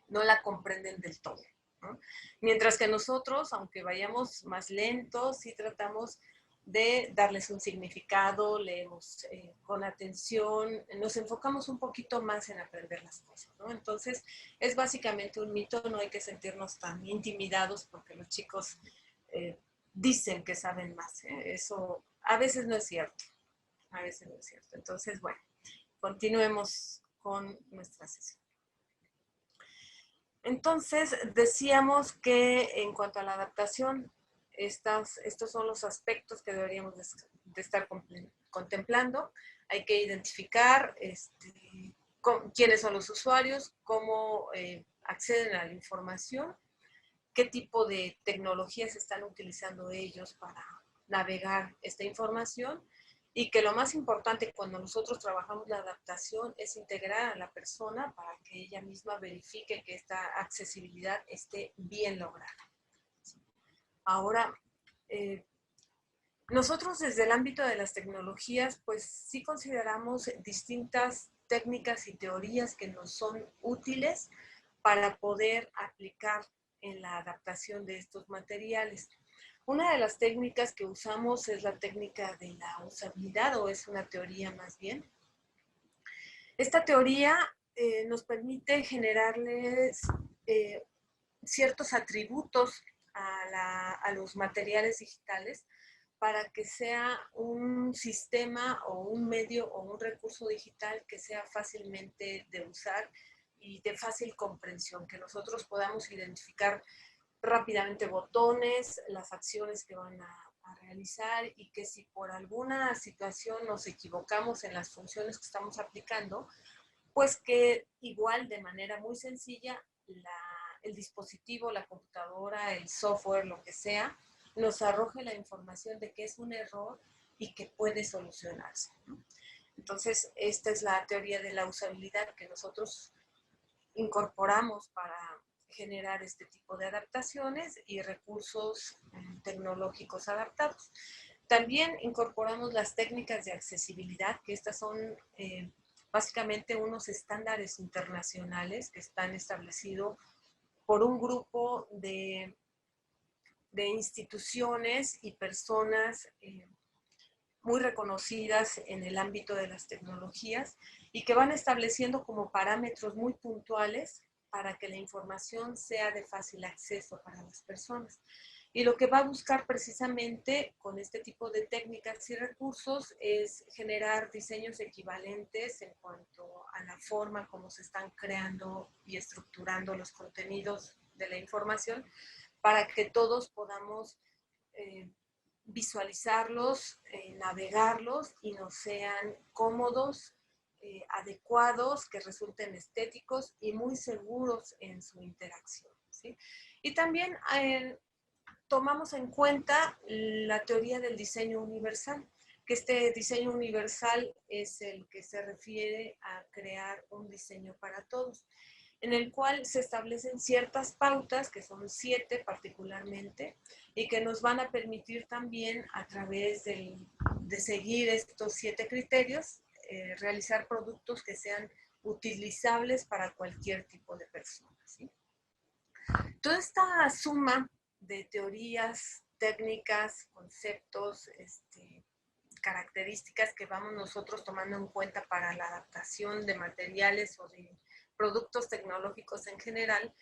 no la comprenden del todo, ¿no? Mientras que nosotros, aunque vayamos más lentos, sí tratamos de darles un significado, leemos con atención, nos enfocamos un poquito más en aprender las cosas, ¿no? Entonces, es básicamente un mito, no hay que sentirnos tan intimidados porque los chicos dicen que saben más, ¿eh? Eso a veces no es cierto, a veces no es cierto. Entonces, bueno, continuemos con nuestra sesión. Entonces, decíamos que en cuanto a la adaptación, estos son los aspectos que deberíamos de estar contemplando. Hay que identificar quiénes son los usuarios, cómo acceden a la información, qué tipo de tecnologías están utilizando ellos para navegar esta información, y que lo más importante cuando nosotros trabajamos la adaptación es integrar a la persona para que ella misma verifique que esta accesibilidad esté bien lograda. Ahora, nosotros desde el ámbito de las tecnologías, pues sí consideramos distintas técnicas y teorías que nos son útiles para poder aplicar en la adaptación de estos materiales. Una de las técnicas que usamos es la técnica de la usabilidad, o es una teoría más bien. Esta teoría nos permite generarles ciertos atributos a los materiales digitales para que sea un sistema o un medio o un recurso digital que sea fácilmente de usar y de fácil comprensión, que nosotros podamos identificar rápidamente botones, las acciones que van a realizar, y que si por alguna situación nos equivocamos en las funciones que estamos aplicando, pues que igual de manera muy sencilla el dispositivo, la computadora, el software, lo que sea, nos arroje la información de que es un error y que puede solucionarse, ¿no? Entonces, esta es la teoría de la usabilidad que nosotros incorporamos para generar este tipo de adaptaciones y recursos tecnológicos adaptados. También incorporamos las técnicas de accesibilidad, que estas son básicamente unos estándares internacionales que están establecidos por un grupo de instituciones y personas muy reconocidas en el ámbito de las tecnologías, y que van estableciendo como parámetros muy puntuales para que la información sea de fácil acceso para las personas. Y lo que va a buscar precisamente con este tipo de técnicas y recursos es generar diseños equivalentes en cuanto a la forma como se están creando y estructurando los contenidos de la información, para que todos podamos visualizarlos, navegarlos y nos sean cómodos, adecuados, que resulten estéticos y muy seguros en su interacción, ¿sí? Y también tomamos en cuenta la teoría del diseño universal, que este diseño universal es el que se refiere a crear un diseño para todos, en el cual se establecen ciertas pautas, que son 7 particularmente, y que nos van a permitir también, a través de seguir estos 7 criterios, realizar productos que sean utilizables para cualquier tipo de persona, ¿sí? Toda esta suma de teorías, técnicas, conceptos, características que vamos nosotros tomando en cuenta para la adaptación de materiales o de productos tecnológicos en general,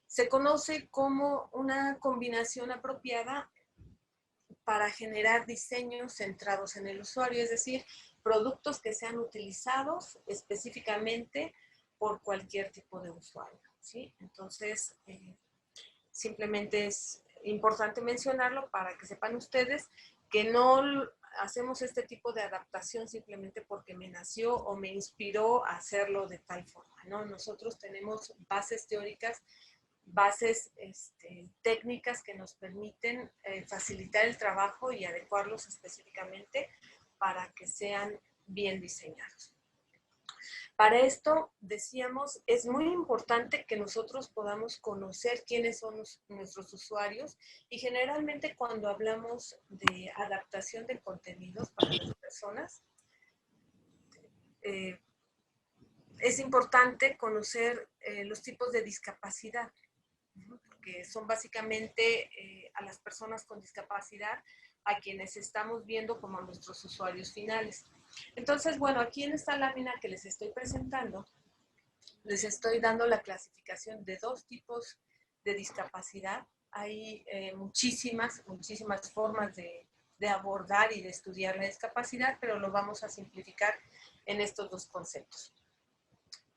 se conoce como una combinación apropiada para generar diseños centrados en el usuario, es decir, productos que sean utilizados específicamente por cualquier tipo de usuario, ¿sí? Entonces, simplemente es importante mencionarlo para que sepan ustedes que no hacemos este tipo de adaptación simplemente porque me nació o me inspiró a hacerlo de tal forma, ¿no? Nosotros tenemos bases teóricas, bases técnicas que nos permiten facilitar el trabajo y adecuarlos específicamente para que sean bien diseñados. Para esto, decíamos, es muy importante que nosotros podamos conocer quiénes son nuestros usuarios y generalmente cuando hablamos de adaptación de contenidos para las personas, es importante conocer los tipos de discapacidad, porque son básicamente a las personas con discapacidad a quienes estamos viendo como nuestros usuarios finales. Entonces, bueno, aquí en esta lámina que les estoy presentando, les estoy dando la clasificación de 2 tipos de discapacidad. Hay muchísimas formas de abordar y de estudiar la discapacidad, pero lo vamos a simplificar en estos 2 conceptos.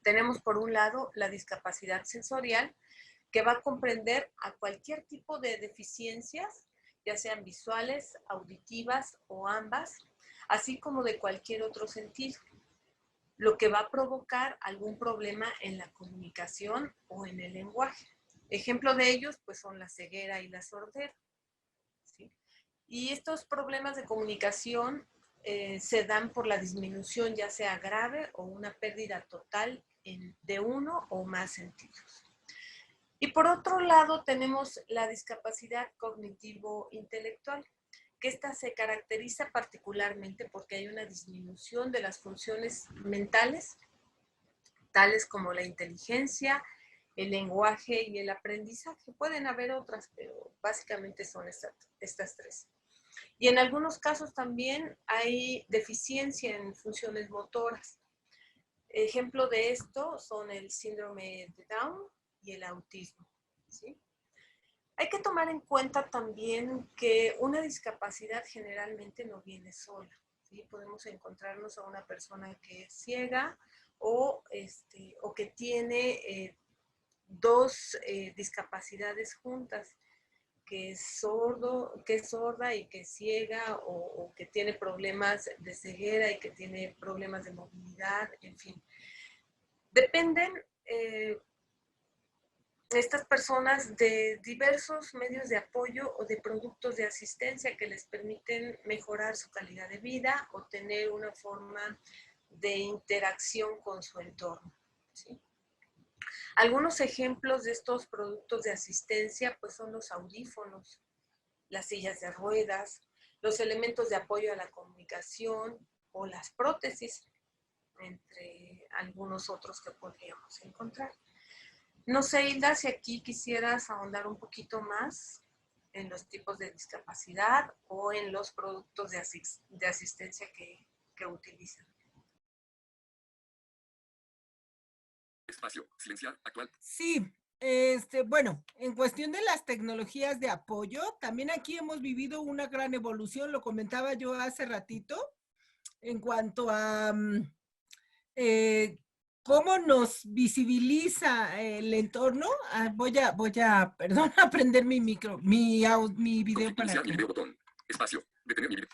Tenemos por un lado la discapacidad sensorial, que va a comprender a cualquier tipo de deficiencias, ya sean visuales, auditivas o ambas, así como de cualquier otro sentido, lo que va a provocar algún problema en la comunicación o en el lenguaje. Ejemplo de ellos, pues, son la ceguera y la sordera, ¿sí? Y estos problemas de comunicación se dan por la disminución, ya sea grave o una pérdida total de uno o más sentidos. Y por otro lado tenemos la discapacidad cognitivo-intelectual, que esta se caracteriza particularmente porque hay una disminución de las funciones mentales, tales como la inteligencia, el lenguaje y el aprendizaje. Pueden haber otras, pero básicamente son estas 3. Y en algunos casos también hay deficiencia en funciones motoras. Ejemplo de esto son el síndrome de Down y el autismo, ¿sí? Hay que tomar en cuenta también que una discapacidad generalmente no viene sola, ¿sí? Podemos encontrarnos a una persona que es ciega o que tiene 2 discapacidades juntas, que es sorda y que es ciega, o que tiene problemas de ceguera y que tiene problemas de movilidad, en fin. Dependen estas personas de diversos medios de apoyo o de productos de asistencia que les permiten mejorar su calidad de vida o tener una forma de interacción con su entorno, ¿sí? Algunos ejemplos de estos productos de asistencia pues son los audífonos, las sillas de ruedas, los elementos de apoyo a la comunicación o las prótesis, entre algunos otros que podríamos encontrar. No sé, Hilda, si aquí quisieras ahondar un poquito más en los tipos de discapacidad o en los productos de asistencia que utilizan. Espacio, silenciar, actual. Sí, bueno, en cuestión de las tecnologías de apoyo, también aquí hemos vivido una gran evolución, lo comentaba yo hace ratito, en cuanto a cómo nos visibiliza el entorno. Voy a, perdón, a prender mi micro, mi video para Iniciar que... mi video botón. Espacio, detener mi video.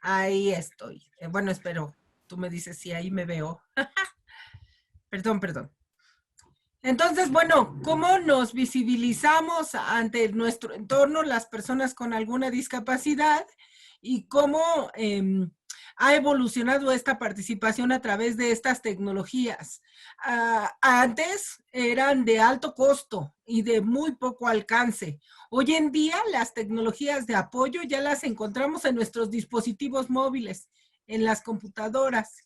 Ahí estoy. Bueno, espero, tú me dices si ahí me veo. Perdón. Entonces, bueno, ¿cómo nos visibilizamos ante nuestro entorno las personas con alguna discapacidad y cómo ha evolucionado esta participación a través de estas tecnologías? Antes eran de alto costo y de muy poco alcance. Hoy en día las tecnologías de apoyo ya las encontramos en nuestros dispositivos móviles, en las computadoras.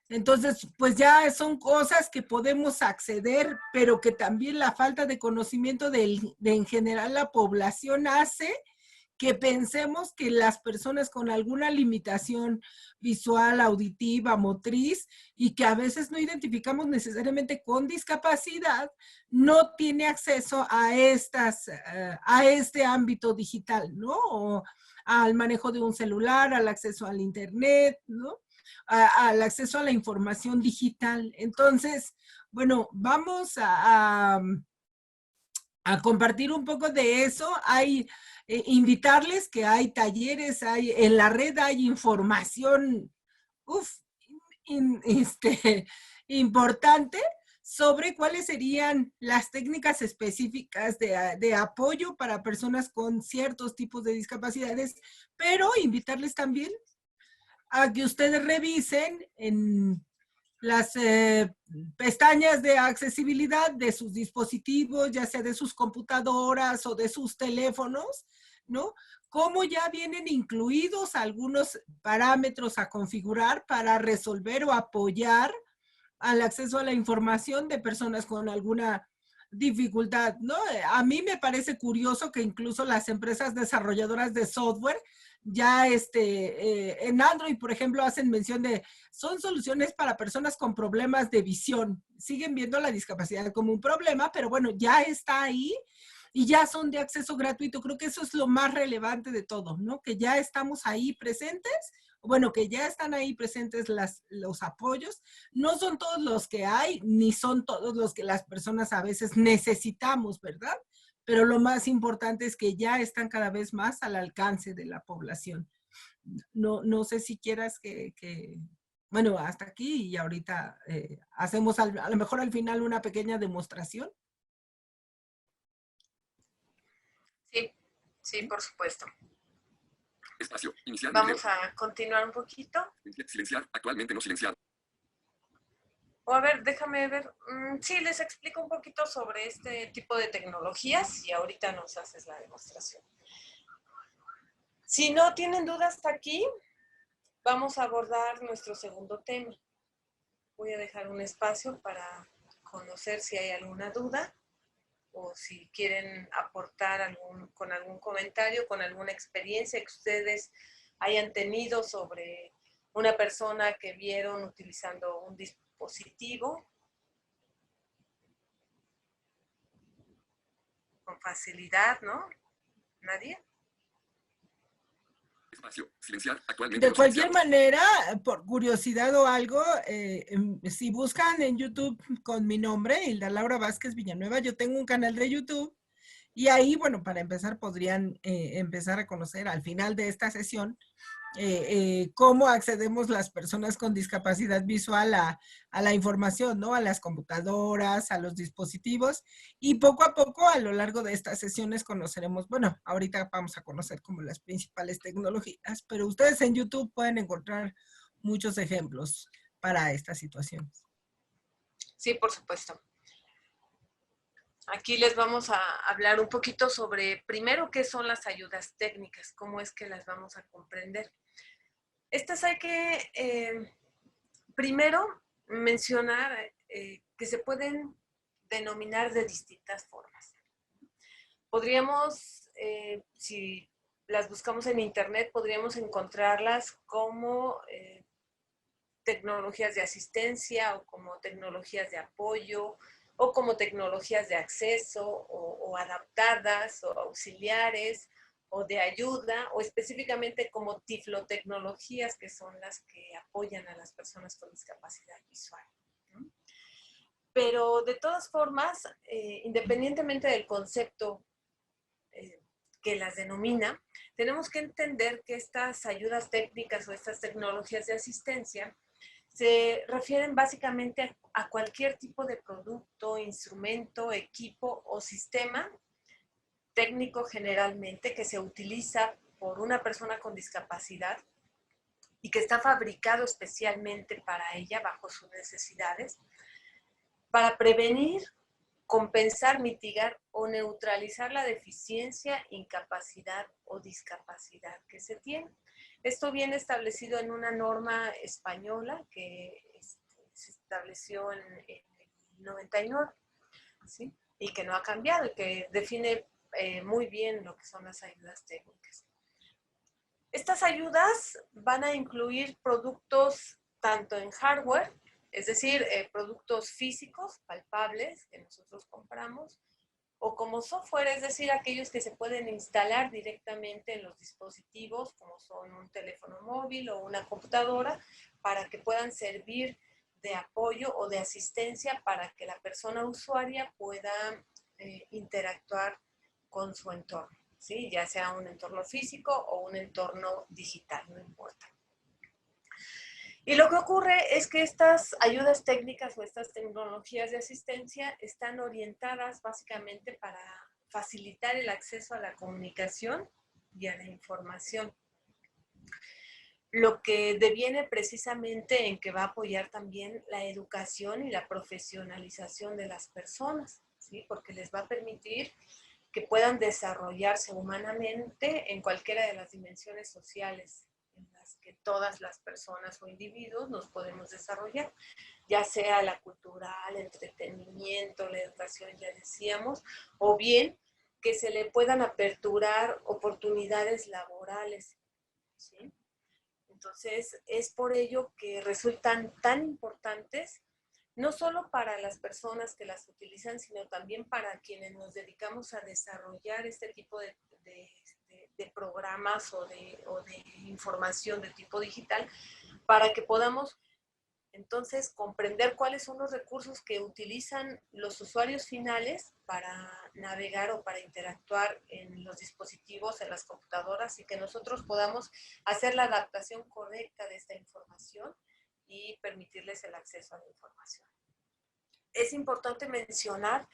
Entonces, pues ya son cosas que podemos acceder, pero que también la falta de conocimiento de en general la población hace que pensemos que las personas con alguna limitación visual, auditiva, motriz, y que a veces no identificamos necesariamente con discapacidad, no tiene acceso a este ámbito digital, ¿no? O al manejo de un celular, al acceso al internet, ¿no? Al acceso a la información digital. Entonces, bueno, vamos a compartir un poco de eso. Hay invitarles que hay talleres, en la red hay información, importante sobre cuáles serían las técnicas específicas de apoyo para personas con ciertos tipos de discapacidades, pero invitarles también a que ustedes revisen en las pestañas de accesibilidad de sus dispositivos, ya sea de sus computadoras o de sus teléfonos, ¿no? Cómo ya vienen incluidos algunos parámetros a configurar para resolver o apoyar al acceso a la información de personas con alguna dificultad, ¿no? A mí me parece curioso que incluso las empresas desarrolladoras de software ya en Android, por ejemplo, hacen mención de, son soluciones para personas con problemas de visión. Siguen viendo la discapacidad como un problema, pero bueno, ya está ahí y ya son de acceso gratuito. Creo que eso es lo más relevante de todo, ¿no? Que ya estamos ahí presentes, bueno, que ya están ahí presentes los apoyos. No son todos los que hay, ni son todos los que las personas a veces necesitamos, ¿verdad? Pero lo más importante es que ya están cada vez más al alcance de la población. No sé si quieras bueno, hasta aquí y ahorita hacemos a lo mejor al final una pequeña demostración. Sí, sí, por supuesto. Espacio. Iniciar. Vamos a continuar un poquito. Silenciar. Actualmente no silenciado. O a ver, déjame ver. Sí, les explico un poquito sobre este tipo de tecnologías y ahorita nos haces la demostración. Si no tienen dudas hasta aquí, vamos a abordar nuestro segundo tema. Voy a dejar un espacio para conocer si hay alguna duda o si quieren aportar con algún comentario, con alguna experiencia que ustedes hayan tenido sobre una persona que vieron utilizando un dispositivo con facilidad, ¿no? ¿Nadie? Espacio. Silenciar. Actualmente De no cualquier silenciado. manera, por curiosidad o algo, si buscan en YouTube con mi nombre, Hilda Laura Vázquez Villanueva, yo tengo un canal de YouTube y ahí, bueno, para empezar podrían empezar a conocer al final de esta sesión cómo accedemos las personas con discapacidad visual a la información, ¿no? A las computadoras, a los dispositivos y poco a poco a lo largo de estas sesiones conoceremos, bueno, ahorita vamos a conocer como las principales tecnologías, pero ustedes en YouTube pueden encontrar muchos ejemplos para estas situaciones. Sí, por supuesto. Aquí les vamos a hablar un poquito sobre, primero, qué son las ayudas técnicas, cómo es que las vamos a comprender. Estas hay que, primero, mencionar que se pueden denominar de distintas formas. Podríamos, si las buscamos en internet, podríamos encontrarlas como tecnologías de asistencia o como tecnologías de apoyo o como tecnologías de acceso o adaptadas o auxiliares o de ayuda o específicamente como tiflotecnologías que son las que apoyan a las personas con discapacidad visual, ¿no? Pero de todas formas, independientemente del concepto que las denomina, tenemos que entender que estas ayudas técnicas o estas tecnologías de asistencia se refieren básicamente a cualquier tipo de producto, instrumento, equipo o sistema técnico generalmente que se utiliza por una persona con discapacidad y que está fabricado especialmente para ella bajo sus necesidades para prevenir, compensar, mitigar o neutralizar la deficiencia, incapacidad o discapacidad que se tiene. Esto viene establecido en una norma española que se estableció en el 99, ¿sí? Y que no ha cambiado y que define muy bien lo que son las ayudas técnicas. Estas ayudas van a incluir productos tanto en hardware, es decir, productos físicos, palpables, que nosotros compramos, o como software, es decir, aquellos que se pueden instalar directamente en los dispositivos, como son un teléfono móvil o una computadora, para que puedan servir de apoyo o de asistencia para que la persona usuaria pueda interactuar con su entorno. ¿sí? Ya sea un entorno físico o un entorno digital, no importa. Y lo que ocurre es que estas ayudas técnicas o estas tecnologías de asistencia están orientadas básicamente para facilitar el acceso a la comunicación y a la información. Lo que deviene precisamente en que va a apoyar también la educación y la profesionalización de las personas, ¿sí? Porque les va a permitir que puedan desarrollarse humanamente en cualquiera de las dimensiones sociales en las que todas las personas o individuos nos podemos desarrollar, ya sea la cultural, el entretenimiento, la educación, ya decíamos, o bien que se le puedan aperturar oportunidades laborales, ¿sí? Entonces, es por ello que resultan tan importantes, no solo para las personas que las utilizan, sino también para quienes nos dedicamos a desarrollar este tipo de programas o de información de tipo digital, para que podamos entonces comprender cuáles son los recursos que utilizan los usuarios finales para navegar o para interactuar en los dispositivos, en las computadoras, y que nosotros podamos hacer la adaptación correcta de esta información y permitirles el acceso a la información. Es importante mencionar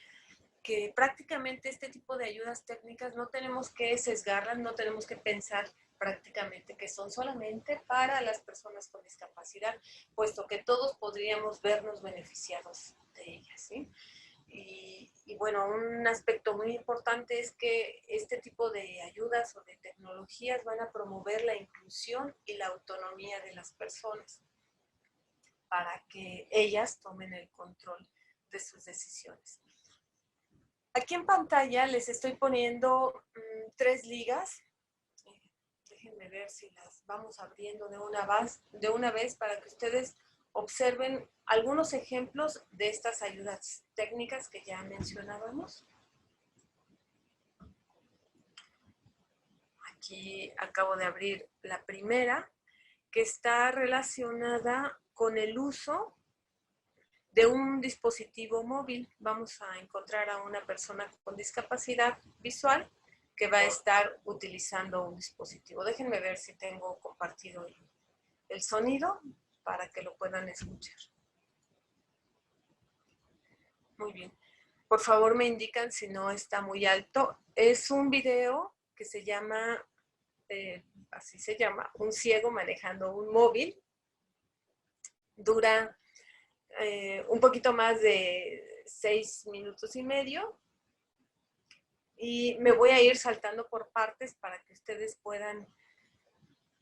que prácticamente este tipo de ayudas técnicas no tenemos que sesgarlas, no tenemos que pensar prácticamente que son solamente para las personas con discapacidad, puesto que todos podríamos vernos beneficiados de ellas, ¿sí? Y bueno, un aspecto muy importante es que este tipo de ayudas o de tecnologías van a promover la inclusión y la autonomía de las personas para que ellas tomen el control de sus decisiones. Aquí en pantalla les estoy poniendo 3 ligas. Déjenme ver si las vamos abriendo de una vez para que ustedes observen algunos ejemplos de estas ayudas técnicas que ya mencionábamos. Aquí acabo de abrir la primera, que está relacionada con el uso de un dispositivo móvil. Vamos a encontrar a una persona con discapacidad visual que va a estar utilizando un dispositivo. Déjenme ver si tengo compartido el sonido para que lo puedan escuchar. Muy bien. Por favor, me indican si no está muy alto. Es un video que se llama, así se llama, un ciego manejando un móvil. Dura un poquito más de 6 minutos y medio, y me voy a ir saltando por partes para que ustedes puedan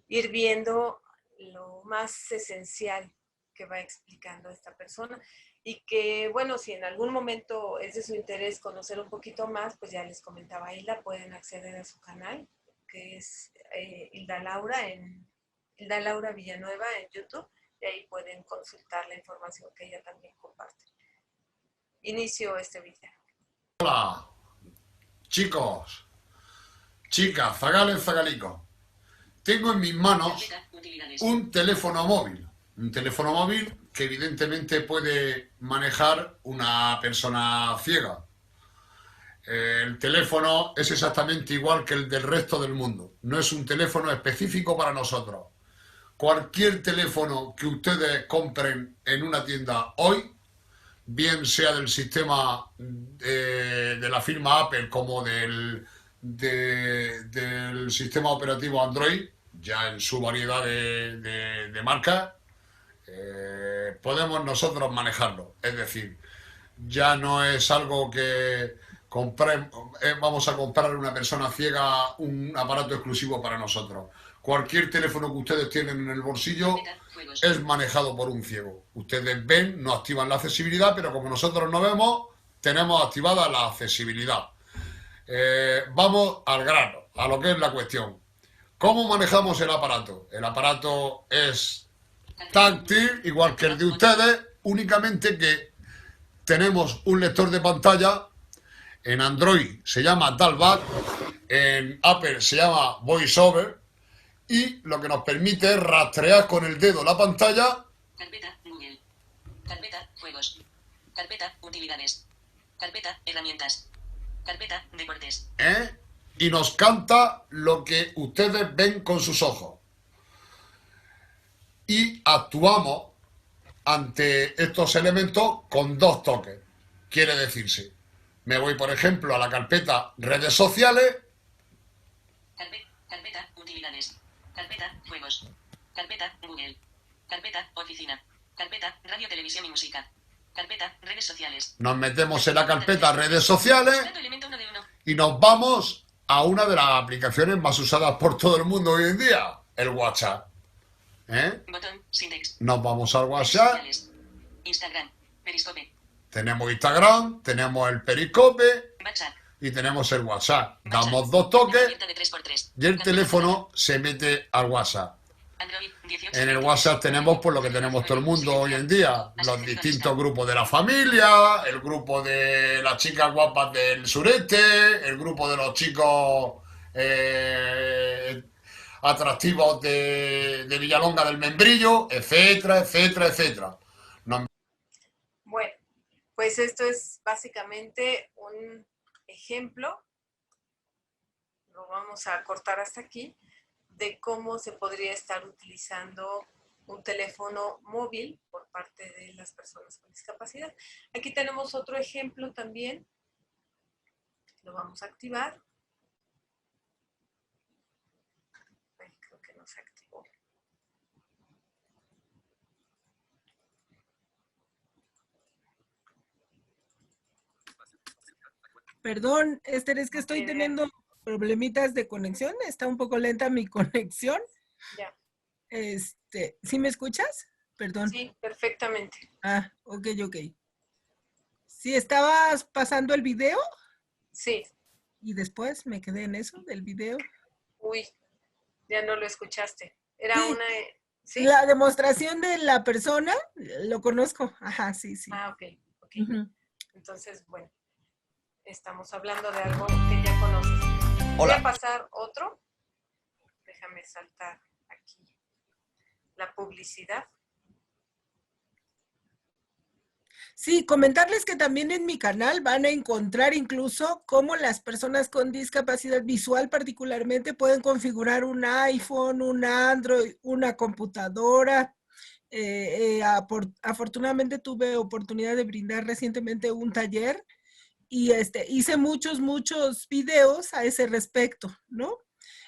ir viendo lo más esencial que va explicando esta persona, y que, bueno, si en algún momento es de su interés conocer un poquito más, pues ya les comentaba Hilda, pueden acceder a su canal, que es Hilda Laura Villanueva en YouTube, y ahí pueden consultar la información que ella también comparte. Inicio este video. Hola, chicos, chicas, zagales, zagalicos. Tengo en mis manos un teléfono móvil. Un teléfono móvil que evidentemente puede manejar una persona ciega. El teléfono es exactamente igual que el del resto del mundo. No es un teléfono específico para nosotros. Cualquier teléfono que ustedes compren en una tienda hoy, bien sea del sistema de la firma Apple como del sistema operativo Android, ya en su variedad de marcas, podemos nosotros manejarlo. Es decir, ya no es algo que vamos a comprar a una persona ciega un aparato exclusivo para nosotros. Cualquier teléfono que ustedes tienen en el bolsillo es manejado por un ciego. Ustedes ven, no activan la accesibilidad, pero como nosotros no vemos, tenemos activada la accesibilidad. Vamos al grano, a lo que es la cuestión. ¿Cómo manejamos el aparato? El aparato es táctil, igual que el de ustedes, únicamente que tenemos un lector de pantalla. En Android se llama Talkback, en Apple se llama VoiceOver, y lo que nos permite es rastrear con el dedo la pantalla. Carpeta Google. Carpeta Juegos. Carpeta Utilidades. Carpeta Herramientas. Carpeta Deportes. y nos canta lo que ustedes ven con sus ojos. Y actuamos ante estos elementos con 2 toques. Quiere decirse, me voy, por ejemplo, a la carpeta redes sociales. Carpeta utilidades. Carpeta juegos. Carpeta Google. Carpeta oficina. Carpeta radio, televisión y música. Carpeta redes sociales. Nos metemos en la carpeta redes sociales Elemento 1 de 1. y nos vamos a una de las aplicaciones más usadas por todo el mundo hoy en día, el WhatsApp. Botón Syntax. Nos vamos al WhatsApp. Instagram. Periscope. Tenemos Instagram, tenemos el Periscope WhatsApp. y tenemos el WhatsApp. Damos 2 toques y el teléfono se mete al WhatsApp. Android 18. En el WhatsApp tenemos pues lo que tenemos todo el mundo hoy en día, los distintos grupos de la familia, el grupo de las chicas guapas del sureste, el grupo de los chicos atractivos de Villalonga del Membrillo, etcétera, etcétera, etcétera. Bueno, pues esto es básicamente un ejemplo, lo vamos a cortar hasta aquí, de cómo se podría estar utilizando un teléfono móvil por parte de las personas con discapacidad. Aquí tenemos otro ejemplo también, lo vamos a activar. Ay, creo que no se activó. Perdón, Esther, es que estoy teniendo problemitas de conexión. Está un poco lenta mi conexión. Ya. ¿Sí me escuchas? Perdón. Sí, perfectamente. Ah, ok. ¿Sí estabas pasando el video? Sí. Y después me quedé en eso del video. Uy, ya no lo escuchaste. Era Sí. una... ¿Sí? La demostración de la persona, lo conozco. Ajá, sí. Ah, ok. Ujú. Entonces, bueno, estamos hablando de algo que ya conoces. Voy a pasar otro. Déjame saltar aquí la publicidad. Sí, comentarles que también en mi canal van a encontrar incluso cómo las personas con discapacidad visual particularmente pueden configurar un iPhone, un Android, una computadora. Afortunadamente tuve oportunidad de brindar recientemente un taller y hice muchos videos a ese respecto, ¿no?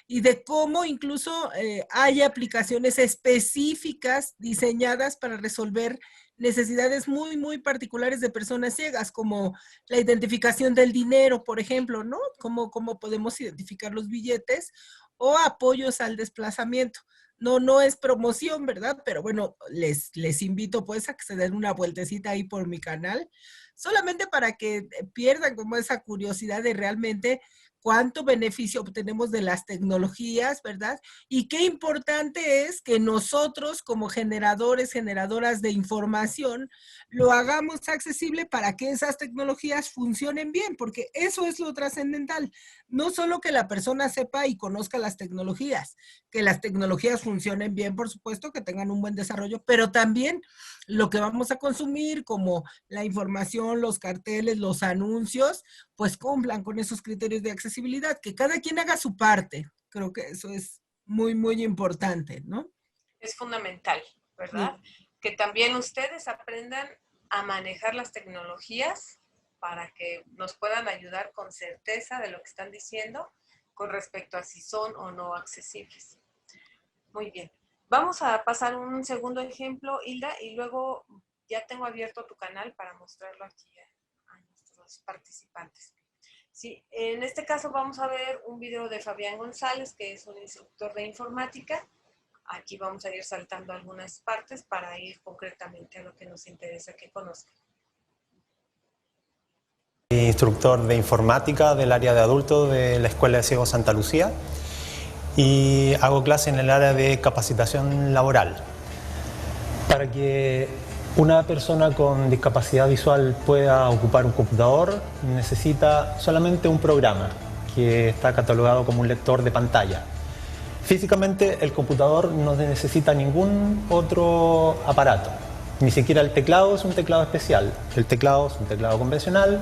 Y de cómo incluso hay aplicaciones específicas diseñadas para resolver necesidades muy particulares de personas ciegas, como la identificación del dinero, por ejemplo, ¿no? Cómo podemos identificar los billetes o apoyos al desplazamiento. No es promoción, ¿verdad? Pero bueno, les invito pues a que se den una vueltecita ahí por mi canal, solamente para que pierdan como esa curiosidad de realmente cuánto beneficio obtenemos de las tecnologías, ¿verdad? Y qué importante es que nosotros como generadoras de información lo hagamos accesible para que esas tecnologías funcionen bien, porque eso es lo trascendental. No solo que la persona sepa y conozca las tecnologías, que las tecnologías funcionen bien, por supuesto, que tengan un buen desarrollo, pero también lo que vamos a consumir, como la información, los carteles, los anuncios, pues cumplan con esos criterios de accesibilidad, que cada quien haga su parte. Creo que eso es muy importante, ¿no? Es fundamental, ¿verdad? Sí. Que también ustedes aprendan a manejar las tecnologías para que nos puedan ayudar con certeza de lo que están diciendo con respecto a si son o no accesibles. Muy bien. Vamos a pasar un segundo ejemplo, Hilda, y luego ya tengo abierto tu canal para mostrarlo aquí a nuestros participantes. Sí, en este caso vamos a ver un video de Fabián González, que es un instructor de informática. Aquí vamos a ir saltando algunas partes para ir concretamente a lo que nos interesa que conozcan. Instructor de informática del área de adultos de la Escuela de Ciegos Santa Lucía y hago clase en el área de capacitación laboral. Para que una persona con discapacidad visual pueda ocupar un computador necesita solamente un programa que está catalogado como un lector de pantalla. Físicamente el computador no necesita ningún otro aparato. Ni siquiera el teclado es un teclado especial. El teclado es un teclado convencional,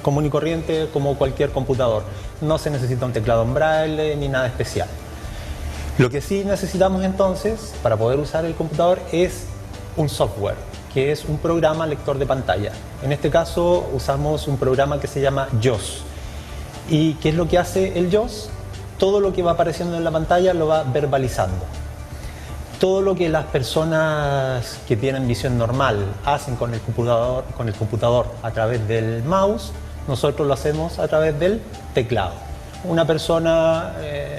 común y corriente, como cualquier computador. No se necesita un teclado en braille ni nada especial. Lo que sí necesitamos entonces, para poder usar el computador, es un software, que es un programa lector de pantalla. En este caso usamos un programa que se llama JAWS. ¿Y qué es lo que hace el JAWS? Todo lo que va apareciendo en la pantalla lo va verbalizando. Todo lo que las personas que tienen visión normal hacen con el computador a través del mouse, nosotros lo hacemos a través del teclado. Una persona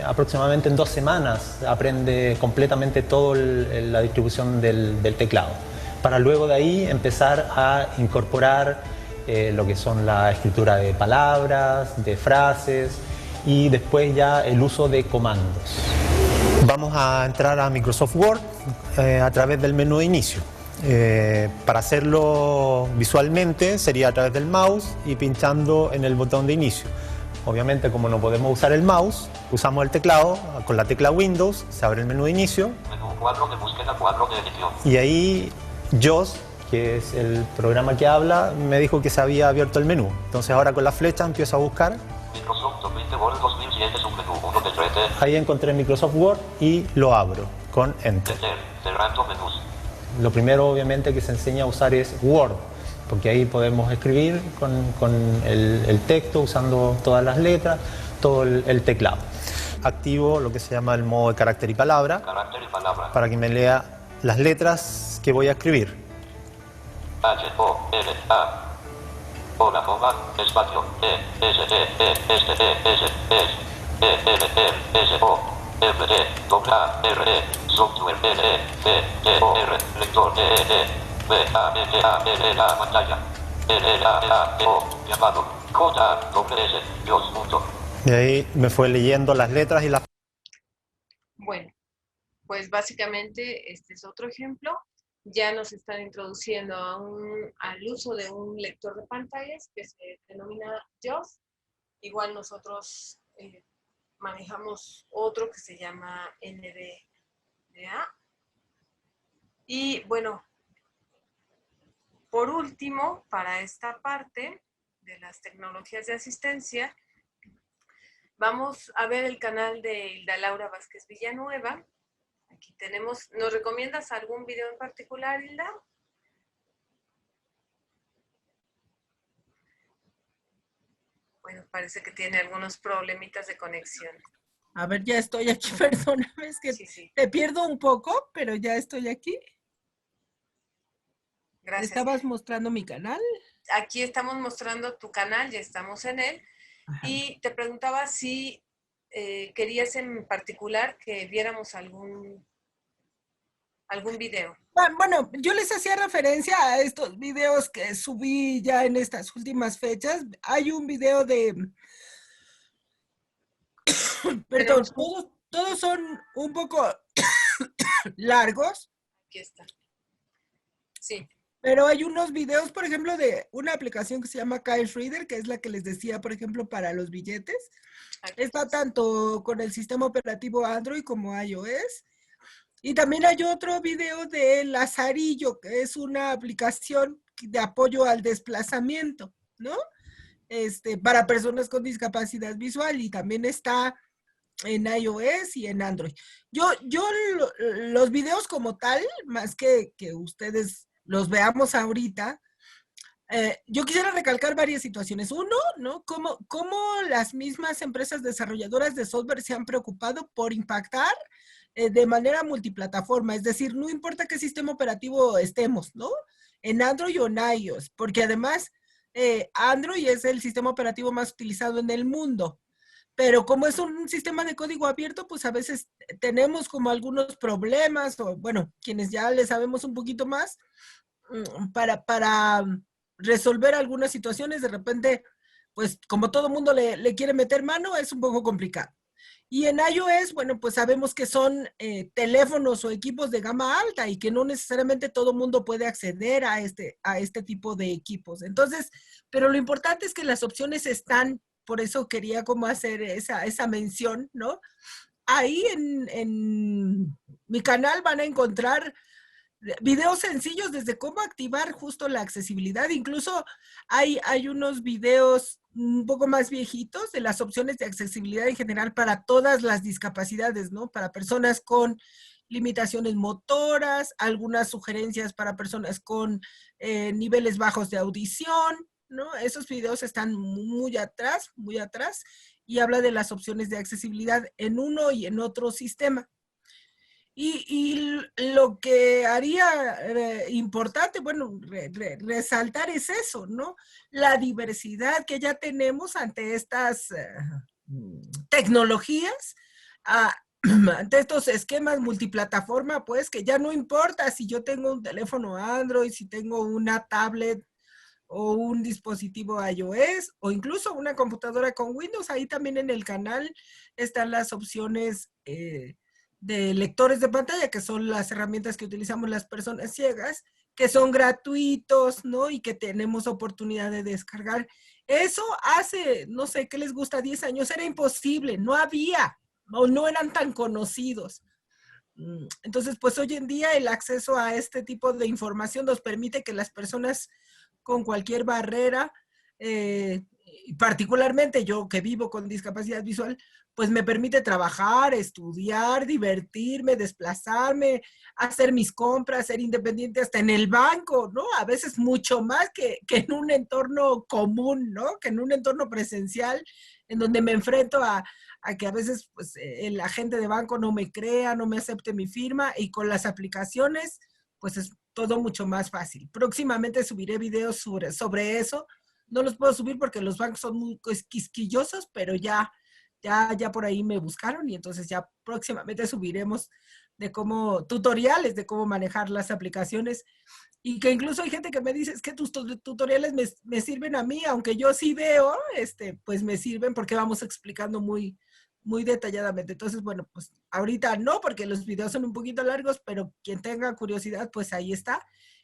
aproximadamente en 2 semanas aprende completamente toda la distribución del teclado, para luego de ahí empezar a incorporar lo que son la escritura de palabras, de frases y después ya el uso de comandos. Vamos a entrar a Microsoft Word a través del menú de inicio. Para hacerlo visualmente sería a través del mouse y pinchando en el botón de inicio. Obviamente, como no podemos usar el mouse, usamos el teclado. Con la tecla Windows se abre el menú de inicio. Menú, cuadro de búsqueda, cuadro de edición. Y ahí JAWS, que es el programa que habla, me dijo que se había abierto el menú. Entonces ahora con la flecha empiezo a buscar. Microsoft Word 2007 submenú 1 de 13. Ahí encontré Microsoft Word y lo abro con Enter. Cerrando menús. Lo primero obviamente que se enseña a usar es Word, porque ahí podemos escribir con el texto usando todas las letras, todo el teclado. Activo lo que se llama el modo de carácter y palabra, para que me lea las letras que voy a escribir. H-O-L-A. Hola, coma, espacio, E-S-E-S-S-S-S-E-L-L-S-O, F-E-R-E, software, L-E-C-T-O-R, lector, E-E-E, B-A-N-A-L-L-A, pantalla, L-L-A-E-O, llamado, J-W-S, Dios, punto. Y ahí me fue leyendo las letras y las... Bueno, pues básicamente este es otro ejemplo. Ya nos están introduciendo al uso de un lector de pantallas que se denomina JAWS. Igual nosotros manejamos otro que se llama NVDA. Y bueno, por último, para esta parte de las tecnologías de asistencia, vamos a ver el canal de Hilda Laura Vázquez Villanueva. Aquí tenemos, ¿nos recomiendas algún video en particular, Hilda? Bueno, parece que tiene algunos problemitas de conexión. A ver, ya estoy aquí, perdóname, es que Sí. te pierdo un poco, pero ya estoy aquí. Gracias. ¿Estabas mostrando mi canal? Aquí estamos mostrando tu canal, ya estamos en él. Ajá. Y te preguntaba si querías en particular que viéramos algún video. Bueno, yo les hacía referencia a estos videos que subí ya en estas últimas fechas. Hay un video de... Perdón, todos son un poco largos. Aquí está. Sí. Pero hay unos videos, por ejemplo, de una aplicación que se llama Kyle Reader, que es la que les decía, por ejemplo, para los billetes. Está tanto con el sistema operativo Android como iOS. Y también hay otro video de Lazarillo, que es una aplicación de apoyo al desplazamiento, ¿no? Para personas con discapacidad visual, y también está en iOS y en Android. Los videos como tal, más que ustedes los veamos ahorita, yo quisiera recalcar varias situaciones. Uno, ¿no? Cómo las mismas empresas desarrolladoras de software se han preocupado por impactar de manera multiplataforma, es decir, no importa qué sistema operativo estemos, ¿no? En Android o en iOS, porque además Android es el sistema operativo más utilizado en el mundo, pero como es un sistema de código abierto, pues a veces tenemos como algunos problemas, o bueno, quienes ya le sabemos un poquito más, para resolver algunas situaciones, de repente, pues como todo mundo le quiere meter mano, es un poco complicado. Y en iOS, bueno, pues sabemos que son teléfonos o equipos de gama alta y que no necesariamente todo mundo puede acceder a este tipo de equipos. Entonces, pero lo importante es que las opciones están, por eso quería como hacer esa mención, ¿no? Ahí en mi canal van a encontrar videos sencillos desde cómo activar justo la accesibilidad. Incluso hay unos videos un poco más viejitos de las opciones de accesibilidad en general para todas las discapacidades, ¿no? Para personas con limitaciones motoras, algunas sugerencias para personas con niveles bajos de audición, ¿no? Esos videos están muy atrás, y habla de las opciones de accesibilidad en uno y en otro sistema. Y lo que haría importante, bueno, resaltar es eso, ¿no? La diversidad que ya tenemos ante estas tecnologías, ante estos esquemas multiplataforma, pues que ya no importa si yo tengo un teléfono Android, si tengo una tablet o un dispositivo iOS o incluso una computadora con Windows. Ahí también en el canal están las opciones de lectores de pantalla, que son las herramientas que utilizamos las personas ciegas, que son gratuitos, ¿no? Y que tenemos oportunidad de descargar. Eso hace, no sé, ¿qué les gusta? 10 años era imposible, no había, no eran tan conocidos. Entonces, pues hoy en día el acceso a este tipo de información nos permite que las personas con cualquier barrera, particularmente yo que vivo con discapacidad visual, pues me permite trabajar, estudiar, divertirme, desplazarme, hacer mis compras, ser independiente hasta en el banco, ¿no? A veces mucho más que en un entorno común, ¿no? Que en un entorno presencial, en donde me enfrento a que a veces pues, el agente de banco no me crea, no me acepte mi firma, y con las aplicaciones, pues es todo mucho más fácil. Próximamente subiré videos sobre eso. No los puedo subir porque los bancos son muy quisquillosos, pero ya por ahí me buscaron y entonces ya próximamente subiremos de cómo, tutoriales de cómo manejar las aplicaciones, y que incluso hay gente que me dice, es que tus tutoriales me sirven a mí, aunque yo sí veo, pues me sirven porque vamos explicando muy detalladamente. Entonces, bueno, pues ahorita no, porque los videos son un poquito largos, pero quien tenga curiosidad, pues ahí está.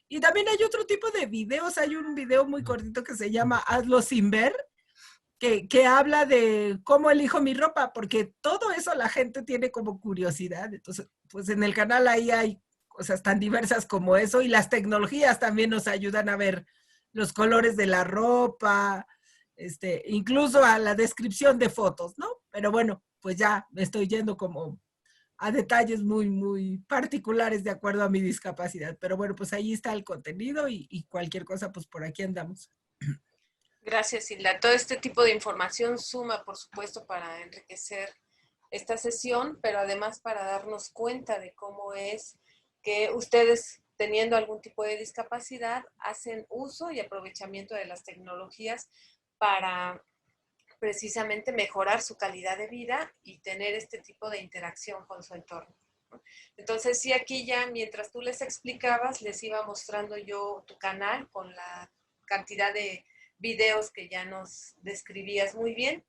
Y también hay otro tipo de videos, hay un video muy cortito que se llama Hazlo sin ver, que habla de cómo elijo mi ropa, porque todo eso la gente tiene como curiosidad. Entonces, pues en el canal ahí hay cosas tan diversas como eso, y las tecnologías también nos ayudan a ver los colores de la ropa, incluso a la descripción de fotos, ¿no? Pero bueno, pues ya me estoy yendo como a detalles muy particulares de acuerdo a mi discapacidad. Pero bueno, pues ahí está el contenido, y cualquier cosa, pues por aquí andamos. Gracias, Hilda. Todo este tipo de información suma, por supuesto, para enriquecer esta sesión, pero además para darnos cuenta de cómo es que ustedes, teniendo algún tipo de discapacidad, hacen uso y aprovechamiento de las tecnologías para precisamente mejorar su calidad de vida y tener este tipo de interacción con su entorno. Entonces, sí, aquí ya, mientras tú les explicabas, les iba mostrando yo tu canal con la cantidad de videos que ya nos describías muy bien.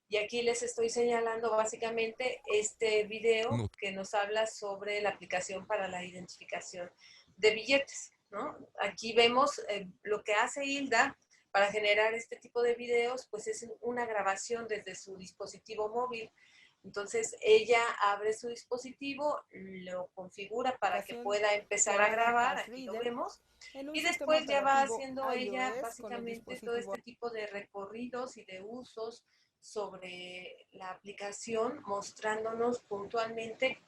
Y aquí les estoy señalando básicamente este video que nos habla sobre la aplicación para la identificación de billetes, ¿no? Aquí vemos lo que hace Hilda para generar este tipo de videos, pues es una grabación desde su dispositivo móvil. Entonces ella abre su dispositivo, lo configura para que pueda empezar a grabar, aquí lo vemos, y después ya va haciendo ella básicamente todo este tipo de recorridos y de usos sobre la aplicación, mostrándonos puntualmente,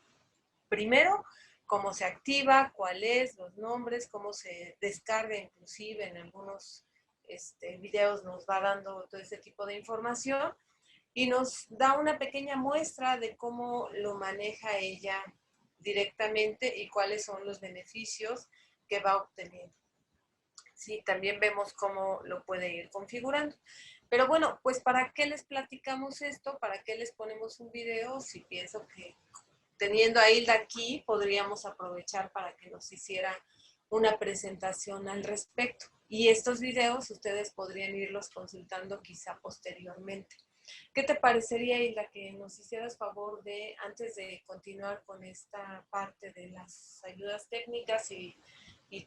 primero, cómo se activa, cuál es, los nombres, cómo se descarga, inclusive en algunos videos nos va dando todo este tipo de información, y nos da una pequeña muestra de cómo lo maneja ella directamente y cuáles son los beneficios que va obteniendo. Sí, también vemos cómo lo puede ir configurando. Pero bueno, pues ¿para qué les platicamos esto? ¿Para qué les ponemos un video? Si pienso que teniendo a Hilda aquí, podríamos aprovechar para que nos hiciera una presentación al respecto. Y estos videos ustedes podrían irlos consultando quizá posteriormente. ¿Qué te parecería, Hilda, que nos hicieras favor de, antes de continuar con esta parte de las ayudas técnicas y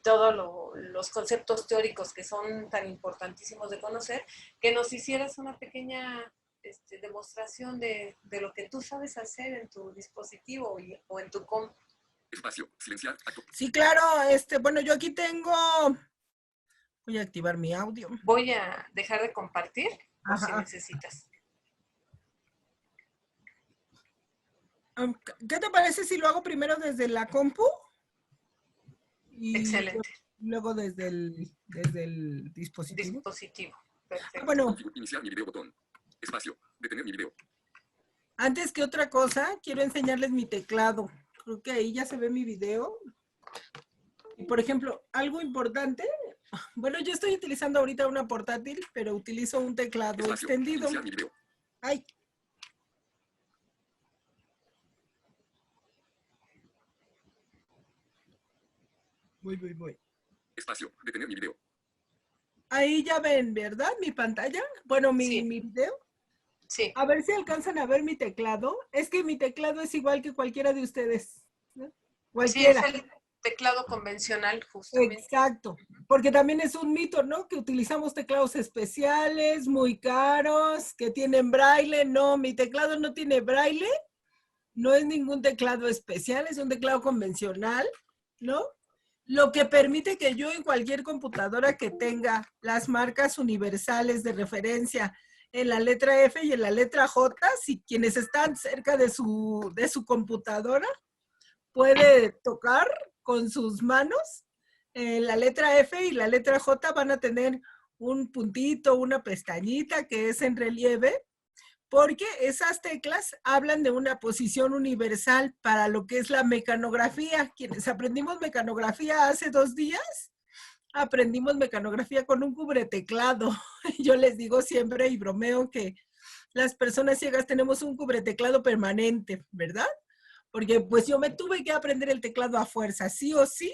todos los conceptos teóricos que son tan importantísimos de conocer, que nos hicieras una pequeña demostración de lo que tú sabes hacer en tu dispositivo o en tu compu? Espacio. Silenciar. Sí, claro. Bueno, yo aquí tengo... Voy a activar mi audio. Voy a dejar de compartir por si Ajá. necesitas. ¿Qué te parece si lo hago primero desde la compu? Y Excelente. luego desde el dispositivo. Dispositivo. Perfecto. Bueno, Iniciar mi video botón. Espacio. Detener mi video. antes que otra cosa, quiero enseñarles mi teclado. Creo que ahí ya se ve mi video. Y por ejemplo, algo importante. Bueno, yo estoy utilizando ahorita una portátil, pero utilizo un teclado Espacio. extendido. Iniciar mi video. Ay. Voy. Espacio. Detener mi video. Ahí ya ven, ¿verdad? Mi pantalla. Bueno, Sí. mi video. Sí. A ver si alcanzan a ver mi teclado. Es que mi teclado es igual que cualquiera de ustedes, ¿no? Sí, Cualquiera. es el teclado convencional, justamente. Exacto. Porque también es un mito, ¿no? Que utilizamos teclados especiales, muy caros, que tienen braille. No, mi teclado no tiene braille. No es ningún teclado especial, es un teclado convencional, ¿no? Lo que permite que yo en cualquier computadora que tenga las marcas universales de referencia en la letra F y en la letra J, si quienes están cerca de su computadora puede tocar con sus manos, la letra F y la letra J van a tener un puntito, una pestañita que es en relieve, porque esas teclas hablan de una posición universal para lo que es la mecanografía. Quienes aprendimos mecanografía hace 2 días, aprendimos mecanografía con un cubreteclado. Yo les digo siempre y bromeo que las personas ciegas tenemos un cubreteclado permanente, ¿verdad? Porque pues yo me tuve que aprender el teclado a fuerza, sí o sí,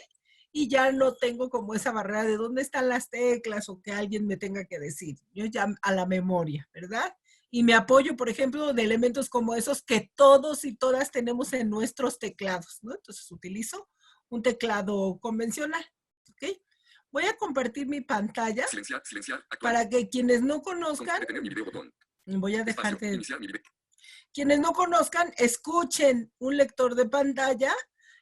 y ya no tengo como esa barrera de dónde están las teclas o que alguien me tenga que decir. Yo ya a la memoria, ¿verdad? Y me apoyo, por ejemplo, de elementos como esos que todos y todas tenemos en nuestros teclados, ¿no? Entonces utilizo un teclado convencional, ¿ok? Voy a compartir mi pantalla Silenciar. para que quienes no conozcan, Detener mi video botón. voy a dejar Espacio. de... Iniciar mi video. Quienes no conozcan, escuchen un lector de pantalla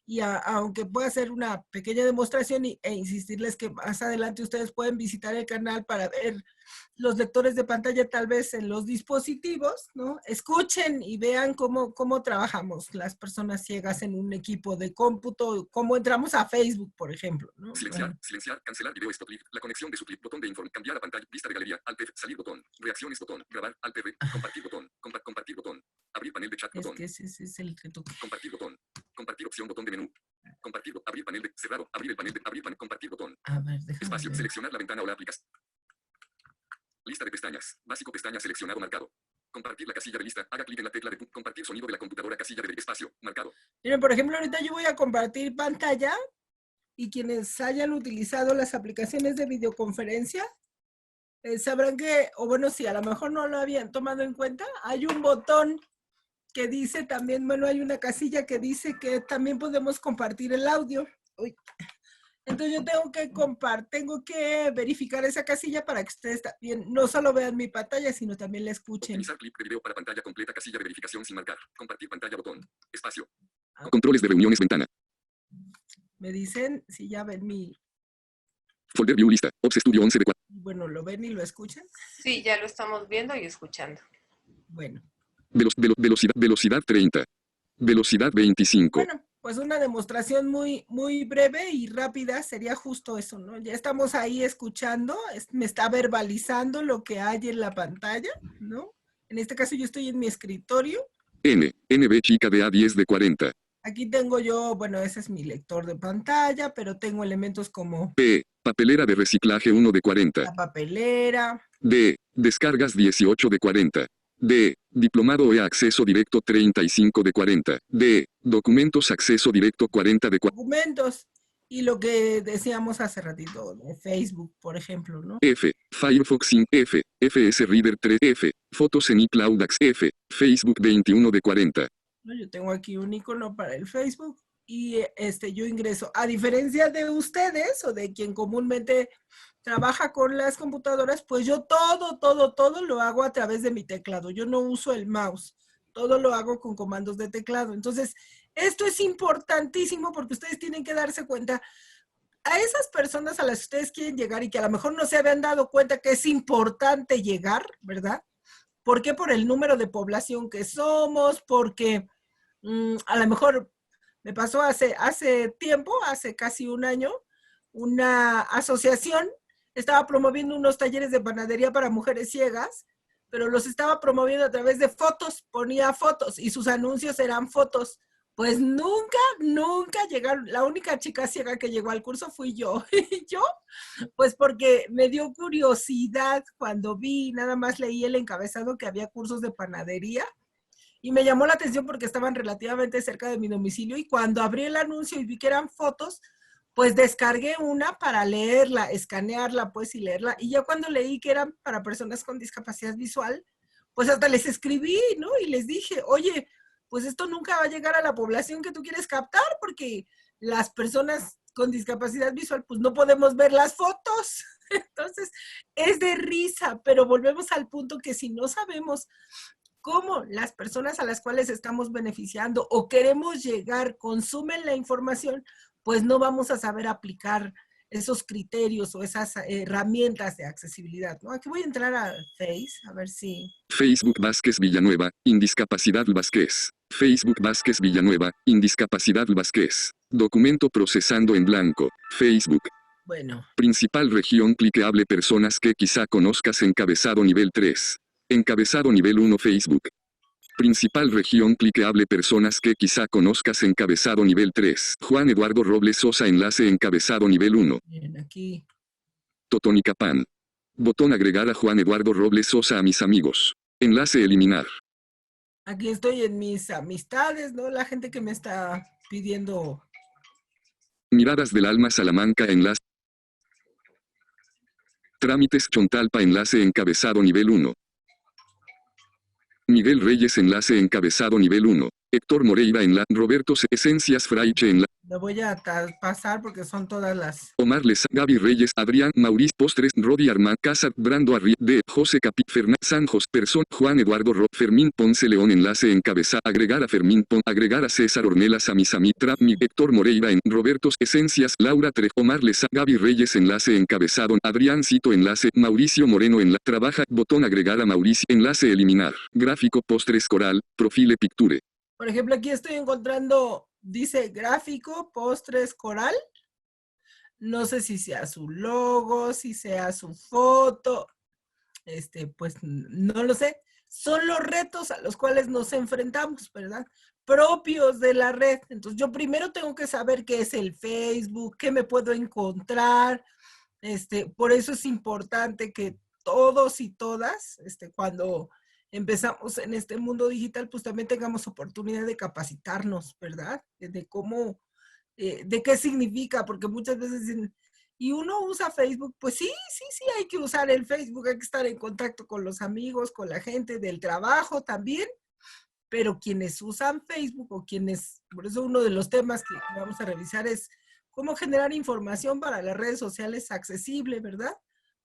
y aunque pueda hacer una pequeña demostración e insistirles que más adelante ustedes pueden visitar el canal para ver los lectores de pantalla tal vez en los dispositivos, ¿no? Escuchen y vean cómo trabajamos las personas ciegas en un equipo de cómputo, cómo entramos a Facebook, por ejemplo, ¿no? Silenciar. Bueno. Silenciar. Cancelar video stop clip. La conexión de su clip. Botón de informe. Cambiar a pantalla. Vista de galería. Alt F. Salir botón. Reacciones botón. Grabar. Alt F. Compartir botón. Compartir botón. Abrir panel de chat Es botón. que ese es el que toca. Compartir botón. Compartir opción botón de menú. Compartir. Abrir panel de cerrado. Abrir el panel de abrir panel. Compartir botón. A ver, déjame Espacio. ver. Seleccionar la ventana o la aplicación. Lista de pestañas. Básico pestaña seleccionado marcado. Compartir la casilla de lista. Haga clic en la tecla de compartir sonido de la computadora casilla de espacio marcado. Miren, por ejemplo, ahorita yo voy a compartir pantalla y quienes hayan utilizado las aplicaciones de videoconferencia sabrán que, o bueno, si a lo mejor no lo habían tomado en cuenta, hay un botón que dice también, bueno, hay una casilla que dice que también podemos compartir el audio. Uy. Entonces yo tengo que verificar esa casilla para que ustedes también no solo vean mi pantalla, sino también la escuchen. Utilizar clip de video para pantalla completa casilla de verificación sin marcar. Compartir pantalla botón. Espacio. Controles de reuniones ventana. Me dicen si ya ven mi... Folder view lista. Ops Studio 11 de 4. Bueno, ¿lo ven y lo escuchan? Sí, ya lo estamos viendo y escuchando. Bueno. Velocidad 30. Velocidad 25. Bueno, pues una demostración muy breve y rápida sería justo eso, ¿no? Ya estamos ahí escuchando, me está verbalizando lo que hay en la pantalla, ¿no? En este caso yo estoy en mi escritorio. NB chica de A10 de 40. Aquí tengo yo, bueno, ese es mi lector de pantalla, pero tengo elementos como... P. Papelera de reciclaje 1 de 40. La papelera. D. Descargas 18 de 40. D. Diplomado e acceso directo 35 de 40. D. Documentos acceso directo 40 de 40. Documentos. Y lo que decíamos hace ratito, de Facebook, por ejemplo, ¿no? F. Firefox sin F. FS Reader 3 F. Fotos en iCloud F. Facebook 21 de 40. Yo tengo aquí un icono para el Facebook y yo ingreso. A diferencia de ustedes o de quien comúnmente trabaja con las computadoras, pues yo todo lo hago a través de mi teclado. Yo no uso el mouse. Todo lo hago con comandos de teclado. Entonces, Esto es importantísimo porque ustedes tienen que darse cuenta. A esas personas a las que ustedes quieren llegar y que a lo mejor no se habían dado cuenta que es importante llegar, ¿verdad? ¿Por qué? Por el número de población que somos, porque a lo mejor me pasó hace tiempo, hace casi un año, una asociación estaba promoviendo unos talleres de panadería para mujeres ciegas, pero los estaba promoviendo a través de fotos, ponía fotos y sus anuncios eran fotos. Pues nunca llegaron. La única chica ciega que llegó al curso fui yo. ¿Y yo? Pues porque me dio curiosidad cuando vi, nada más leí el encabezado que había cursos de panadería y me llamó la atención porque estaban relativamente cerca de mi domicilio y cuando abrí el anuncio y vi que eran fotos, pues descargué una para leerla, escanearla pues y leerla. Y ya cuando leí que eran para personas con discapacidad visual, pues hasta les escribí, ¿no? Y les dije, oye, pues esto nunca va a llegar a la población que tú quieres captar porque las personas con discapacidad visual pues no podemos ver las fotos. Entonces es de risa, pero volvemos al punto que si no sabemos cómo las personas a las cuales estamos beneficiando o queremos llegar consumen la información, pues no vamos a saber aplicar esos criterios o esas herramientas de accesibilidad, ¿no? Aquí voy a entrar a Face, a ver si... Facebook Vázquez Villanueva, Indiscapacidad Vázquez. Facebook Vázquez Villanueva, Indiscapacidad Vázquez. Documento procesando en blanco. Facebook. Bueno. Principal región cliqueable personas que quizá conozcas encabezado nivel 3. Encabezado nivel 1 Facebook. Principal región cliqueable personas que quizá conozcas encabezado nivel 3. Juan Eduardo Robles Sosa enlace encabezado nivel 1. Bien, aquí. Totónica Pan. Botón agregar a Juan Eduardo Robles Sosa a mis amigos. Enlace eliminar. Aquí estoy en mis amistades, ¿no? La gente que me está pidiendo. Miradas del Alma Salamanca enlace. Trámites Chontalpa enlace encabezado nivel 1. Miguel Reyes enlace encabezado nivel 1. Héctor Moreira enlace. Roberto Esencias Fraiche enlace. Lo voy a pasar porque son todas las... Omar Leza, Gaby Reyes, Adrián, Mauricio Postres, Rodi Armán, Casa, Brando Arri, D, José Capi, Fernández, Sanjos, Persón, Juan Eduardo Fermín Ponce León enlace encabezado, agregar a Fermín agregar a César Ornelas a Trap, Héctor Moreira en Roberto Esencias, Laura Trejo, Omar Leza, Gaby Reyes enlace encabezado, Adrián Cito enlace, Mauricio Moreno trabaja, botón agregar a Mauricio, enlace eliminar, gráfico Postres Coral, Profile Picture. Por ejemplo, aquí estoy encontrando... Dice gráfico, Postres Coral. No sé si sea su logo, si sea su foto. Pues no lo sé. Son los retos a los cuales nos enfrentamos, ¿verdad? Propios de la red. Entonces yo primero tengo que saber qué es el Facebook, qué me puedo encontrar. Por eso es importante que todos y todas, cuando empezamos en este mundo digital, pues también tengamos oportunidad de capacitarnos, ¿verdad? De cómo, de qué significa, porque muchas veces dicen, y uno usa Facebook, pues sí, hay que usar el Facebook, hay que estar en contacto con los amigos, con la gente del trabajo también, pero quienes usan Facebook o quienes, por eso uno de los temas que vamos a revisar es cómo generar información para las redes sociales accesible, ¿verdad?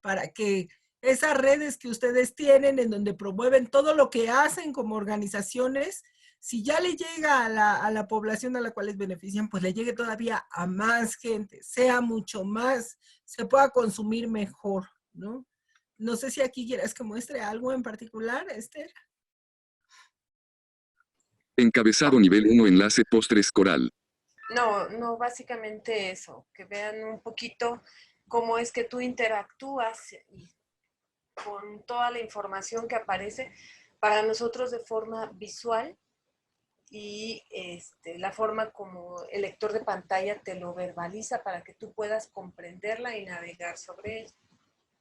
Para que esas redes que ustedes tienen en donde promueven todo lo que hacen como organizaciones, si ya le llega a la población a la cual les benefician, pues le llegue todavía a más gente, sea mucho más, se pueda consumir mejor, ¿no? No sé si aquí quieras que muestre algo en particular, Esther. Encabezado nivel 1 enlace Postres Coral. No, básicamente eso, que vean un poquito cómo es que tú interactúas con toda la información que aparece para nosotros de forma visual y la forma como el lector de pantalla te lo verbaliza para que tú puedas comprenderla y navegar sobre ella.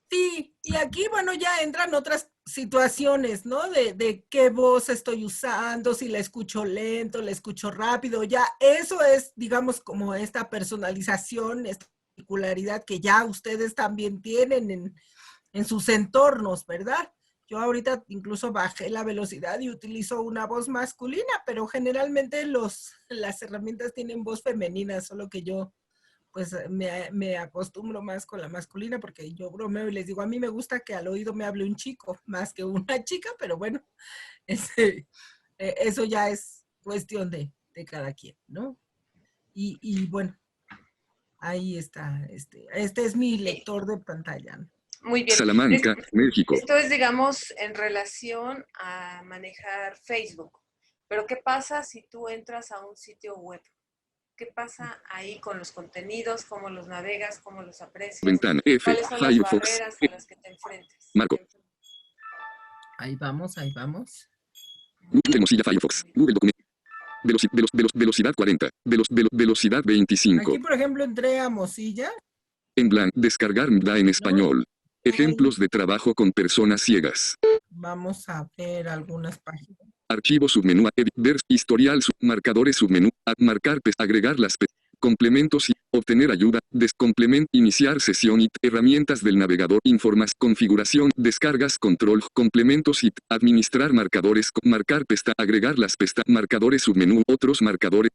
Sí, y aquí, bueno, ya entran otras situaciones, ¿no? De qué voz estoy usando, si la escucho lento, la escucho rápido, ya eso es, digamos, como esta personalización, esta particularidad que ya ustedes también tienen en sus entornos, ¿verdad? Yo ahorita incluso bajé la velocidad y utilizo una voz masculina, pero generalmente las herramientas tienen voz femenina, solo que yo pues me acostumbro más con la masculina porque yo bromeo y les digo, a mí me gusta que al oído me hable un chico más que una chica, pero bueno, eso ya es cuestión de cada quien, ¿no? Y bueno, ahí está, este es mi lector de pantalla, ¿no? Muy bien. Salamanca, México. Esto es, digamos, en relación a manejar Facebook. Pero ¿qué pasa si tú entras a un sitio web? ¿Qué pasa ahí con los contenidos? ¿Cómo los navegas? ¿Cómo los aprecias? Ventana F, ¿Cuáles son las Firefox. barreras a las que te enfrentas? Marco. Ahí vamos, ahí vamos. Google Mozilla Firefox. Google Documento. Velocidad 40. Velocidad 25. Aquí, por ejemplo, entré a Mozilla. En blanco. Descargar MDA en español. Ejemplos de trabajo con personas ciegas. Vamos a ver algunas páginas. Archivo submenú. Edit. Ver. Historial. Marcadores submenú. Marcar. Agregar las. Complementos y obtener ayuda, descomplement, iniciar sesión y herramientas del navegador, informas, configuración, descargas, control, complementos y administrar marcadores, marcar agregar las marcadores submenú, otros marcadores,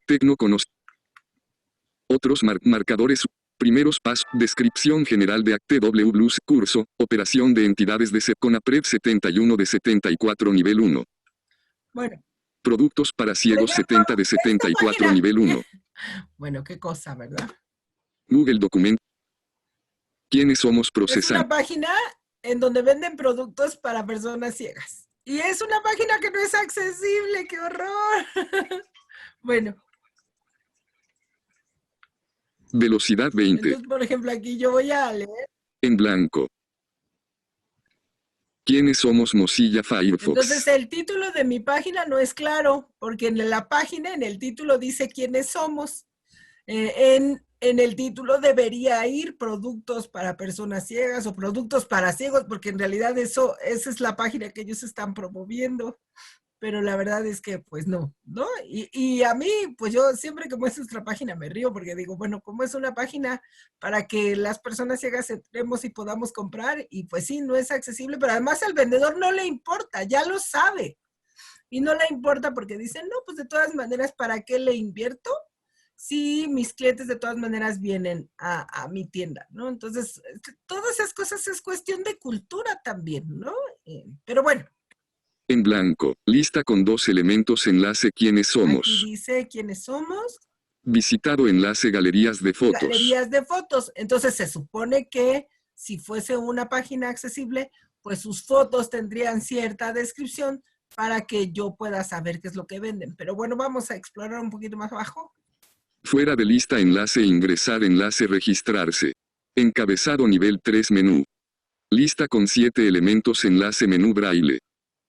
otros marcadores, primeros pasos, descripción general de TW Blues, curso, operación de entidades de CONAPRED 71 de 74 nivel 1. Bueno. Productos para ciegos 70 de 74 nivel 1. Bueno, qué cosa, ¿verdad? Google Documento. ¿Quiénes somos procesando? Es una página en donde venden productos para personas ciegas. Y es una página que no es accesible, ¡qué horror! Bueno. Velocidad 20. Entonces, por ejemplo, aquí yo voy a leer. En blanco. ¿Quiénes somos Mozilla Firefox? Entonces el título de mi página no es claro, porque en la página, en el título dice quiénes somos. En el título debería ir productos para personas ciegas o productos para ciegos, porque en realidad esa es la página que ellos están promoviendo. Pero la verdad es que pues no, ¿no? Y a mí, pues yo siempre que muestro nuestra página me río porque digo, bueno, como es una página para que las personas ciegas entremos y podamos comprar, y pues sí, no es accesible, pero además al vendedor no le importa, ya lo sabe. Y no le importa porque dice, no, pues de todas maneras, ¿para qué le invierto? Si mis clientes de todas maneras vienen a mi tienda, ¿no? Entonces, todas esas cosas es cuestión de cultura también, ¿no? Pero bueno. En blanco, lista con 2 elementos, enlace quiénes somos. Aquí dice quiénes somos. Visitado enlace galerías de fotos. Galerías de fotos. Entonces se supone que si fuese una página accesible, pues sus fotos tendrían cierta descripción para que yo pueda saber qué es lo que venden. Pero bueno, vamos a explorar un poquito más abajo. Fuera de lista enlace ingresar enlace registrarse. Encabezado nivel 3 menú. Lista con 7 elementos enlace menú braille.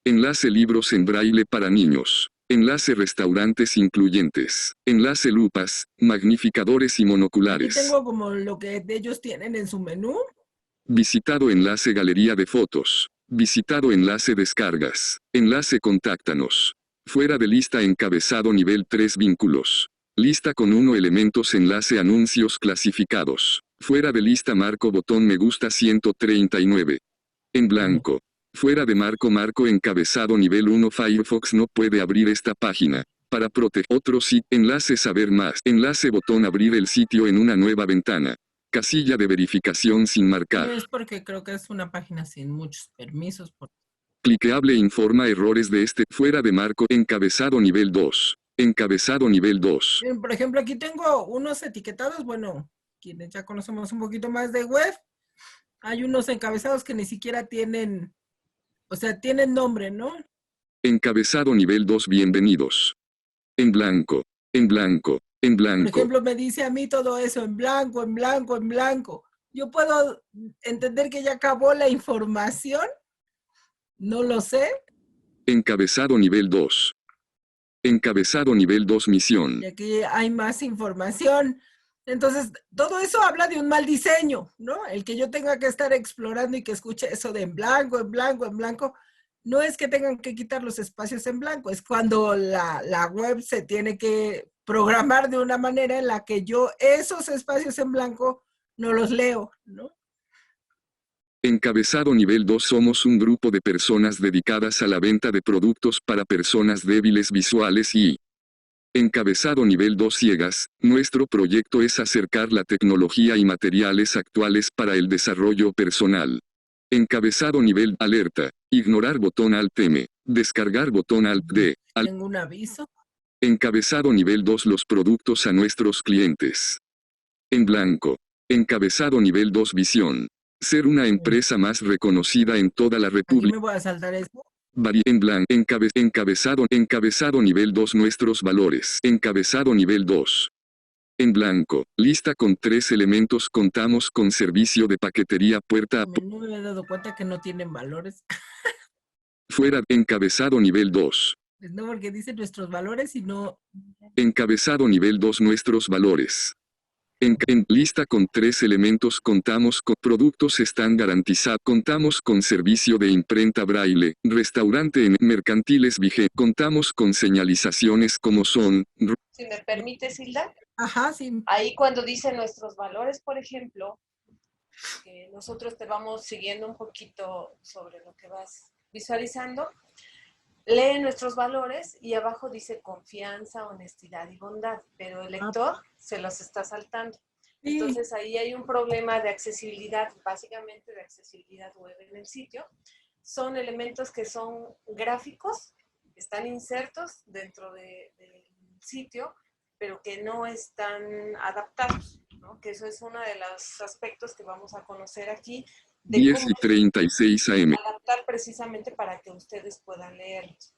Enlace libros en braille para niños. Enlace restaurantes incluyentes. Enlace lupas, magnificadores y monoculares. Aquí tengo como lo que ellos tienen en su menú. Visitado enlace galería de fotos. Visitado enlace descargas. Enlace contáctanos. Fuera de lista encabezado nivel 3 vínculos. Lista con 1 elementos enlace anuncios clasificados. Fuera de lista marco botón me gusta 139. En blanco. Fuera de marco encabezado nivel 1 Firefox no puede abrir esta página. Para proteger otro sitio, enlace saber más. Enlace botón abrir el sitio en una nueva ventana. Casilla de verificación sin marcar. Es porque creo que es una página sin muchos permisos. Cliqueable informa errores de fuera de marco encabezado nivel 2. Encabezado nivel 2. Por ejemplo, aquí tengo unos etiquetados, bueno, quienes ya conocemos un poquito más de web, hay unos encabezados que ni siquiera tienen, o sea, tienen nombre, ¿no? Encabezado nivel 2 bienvenidos. En blanco, en blanco, en blanco. Por ejemplo, me dice a mí todo eso en blanco, en blanco, en blanco. Yo puedo entender que ya acabó la información, no lo sé. Encabezado nivel 2. Encabezado nivel 2 misión. Y aquí hay más información. Entonces, todo eso habla de un mal diseño, ¿no? El que yo tenga que estar explorando y que escuche eso de en blanco, en blanco, en blanco, no es que tengan que quitar los espacios en blanco, es cuando la web se tiene que programar de una manera en la que yo esos espacios en blanco no los leo, ¿no? Encabezado nivel 2 somos un grupo de personas dedicadas a la venta de productos para personas débiles visuales y... Encabezado nivel 2 ciegas, nuestro proyecto es acercar la tecnología y materiales actuales para el desarrollo personal. Encabezado nivel alerta, ignorar botón Alt M, descargar botón Alt D. Tengo un aviso. Encabezado nivel 2 los productos a nuestros clientes. En blanco. Encabezado nivel 2 visión. Ser una empresa más reconocida en toda la Aquí República. me voy a saltar esto. En blanco. Encabezado nivel 2 nuestros valores. Encabezado nivel 2. En blanco. Lista con 3 elementos. Contamos con servicio de paquetería puerta a No me he dado cuenta que no tienen valores. fuera. Encabezado nivel 2. Pues no, porque dice nuestros valores y no... Encabezado nivel 2 nuestros valores. En lista con 3 elementos. Contamos con productos están garantizados. Contamos con servicio de imprenta braille, restaurante en mercantiles vigente. Contamos con señalizaciones como son. Si me permite, Hilda. Ajá, sí. Ahí cuando dice nuestros valores, por ejemplo, que nosotros te vamos siguiendo un poquito sobre lo que vas visualizando, lee nuestros valores y abajo dice confianza, honestidad y bondad, pero el lector se los está saltando. Sí. Entonces ahí hay un problema de accesibilidad, básicamente de accesibilidad web en el sitio. Son elementos que son gráficos, están insertos dentro del sitio, pero que no están adaptados, ¿no? Que eso es uno de los aspectos que vamos a conocer aquí. De 10:36 AM. Adaptar precisamente para que ustedes puedan leerlos.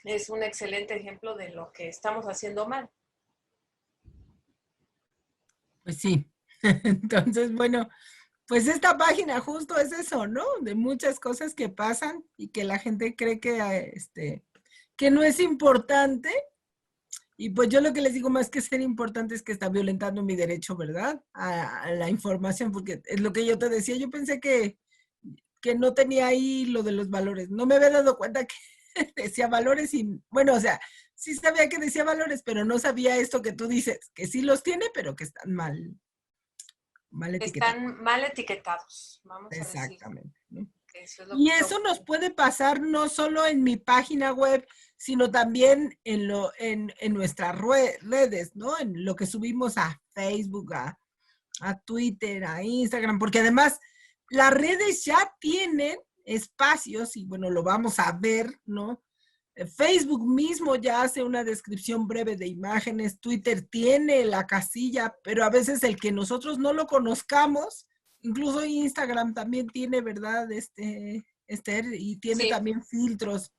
Es un excelente ejemplo de lo que estamos haciendo mal. Pues sí. Entonces, bueno, pues esta página justo es eso, ¿no? De muchas cosas que pasan y que la gente cree que no es importante. Y pues yo lo que les digo más que ser importante es que está violentando mi derecho, ¿verdad? A la información, porque es lo que yo te decía. Yo pensé que no tenía ahí lo de los valores. No me había dado cuenta que decía valores y, bueno, o sea, sí sabía que decía valores, pero no sabía esto que tú dices, que sí los tiene, pero que están mal etiquetados. Están mal etiquetados, vamos a decir. Exactamente, ¿no? Eso es lo Y que eso nos puede pasar no solo en mi página web, sino también en nuestras redes, ¿no? En lo que subimos a Facebook, a Twitter, a Instagram, porque además las redes ya tienen espacios y bueno, lo vamos a ver, ¿no? Facebook mismo ya hace una descripción breve de imágenes, Twitter tiene la casilla, pero a veces el que nosotros no lo conozcamos, incluso Instagram también tiene, ¿verdad? Esther, y tiene también filtros.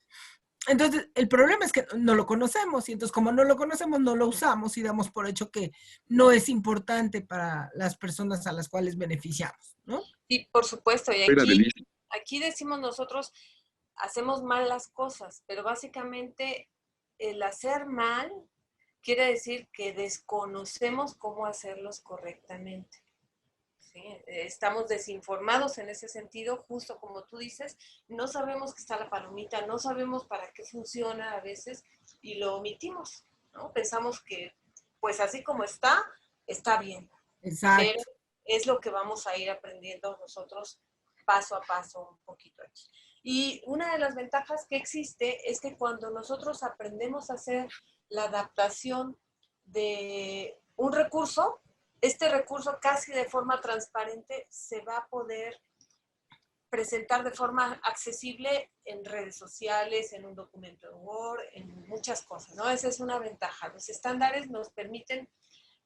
Entonces, el problema es que no lo conocemos y entonces como no lo conocemos, no lo usamos y damos por hecho que no es importante para las personas a las cuales beneficiamos, ¿no? Sí, por supuesto. Y aquí decimos nosotros, hacemos mal las cosas, pero básicamente el hacer mal quiere decir que desconocemos cómo hacerlos correctamente. ¿Sí? Estamos desinformados en ese sentido, justo como tú dices, no sabemos que está la palomita, no sabemos para qué funciona a veces y lo omitimos, ¿no? Pensamos que pues así como está bien. Exacto. Pero es lo que vamos a ir aprendiendo nosotros paso a paso un poquito aquí. Y una de las ventajas que existe es que cuando nosotros aprendemos a hacer la adaptación de un recurso, este recurso casi de forma transparente se va a poder presentar de forma accesible en redes sociales, en un documento de Word, en muchas cosas, ¿no? Esa es una ventaja. Los estándares nos permiten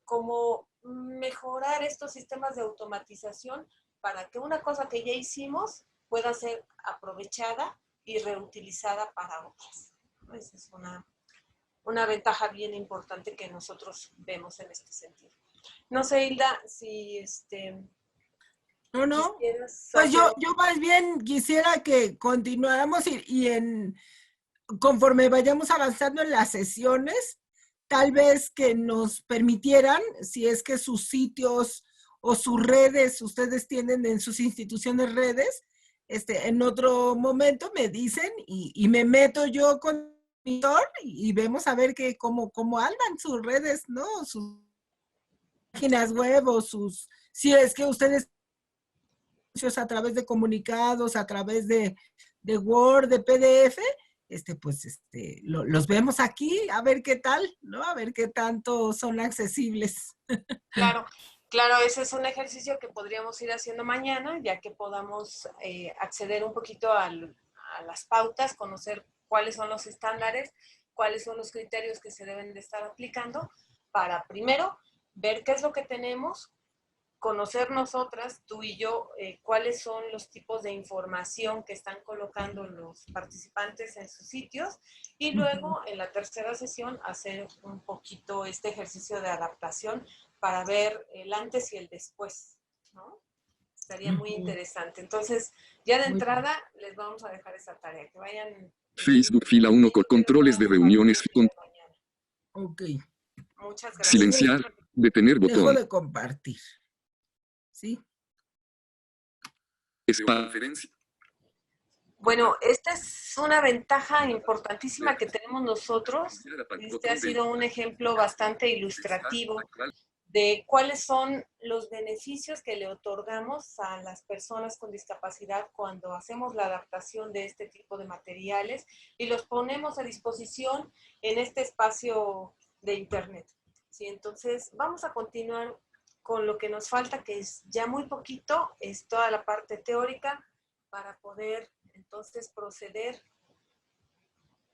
como mejorar estos sistemas de automatización para que una cosa que ya hicimos pueda ser aprovechada y reutilizada para otras. Esa es una ventaja bien importante que nosotros vemos en este sentido. No sé, Hilda, si No. Pues yo más bien quisiera que continuáramos y conforme vayamos avanzando en las sesiones, tal vez que nos permitieran, si es que sus sitios o sus redes, ustedes tienen en sus instituciones redes, en otro momento me dicen y me meto yo con mi editor y vemos a ver cómo andan sus redes, ¿no? Sus páginas web o si es que ustedes a través de comunicados, a través de Word, de PDF, los vemos aquí, a ver qué tal, ¿no? A ver qué tanto son accesibles. Claro, ese es un ejercicio que podríamos ir haciendo mañana, ya que podamos acceder un poquito a las pautas, conocer cuáles son los estándares cuáles son los criterios que se deben de estar aplicando para, primero, ver qué es lo que tenemos, conocer nosotras, tú y yo, cuáles son los tipos de información que están colocando los participantes en sus sitios, y luego en la tercera sesión hacer un poquito este ejercicio de adaptación para ver el antes y el después, ¿no? Estaría muy interesante. Entonces, ya de entrada les vamos a dejar esa tarea, que vayan... Facebook fila 1 con controles de reuniones. Ok. Muchas gracias. Silenciar. Detener Dejo botón. de compartir. ¿Sí? Referencia. Bueno, esta es una ventaja importantísima que tenemos nosotros. Este ha sido un ejemplo bastante ilustrativo de cuáles son los beneficios que le otorgamos a las personas con discapacidad cuando hacemos la adaptación de este tipo de materiales y los ponemos a disposición en este espacio de Internet. ¿Sí? Entonces, vamos a continuar con lo que nos falta, que es ya muy poquito, es toda la parte teórica, para poder entonces proceder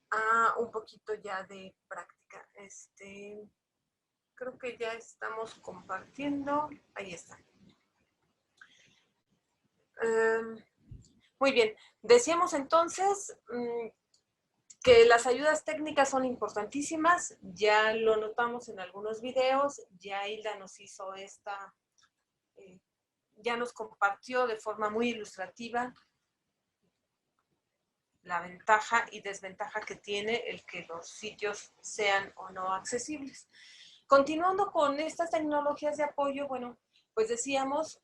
a un poquito ya de práctica. Creo que ya estamos compartiendo. Ahí está. Muy bien. Decíamos entonces que las ayudas técnicas son importantísimas. Ya lo notamos en algunos videos. Ya Hilda nos hizo ya nos compartió de forma muy ilustrativa la ventaja y desventaja que tiene el que los sitios sean o no accesibles. Continuando con estas tecnologías de apoyo, bueno, pues decíamos,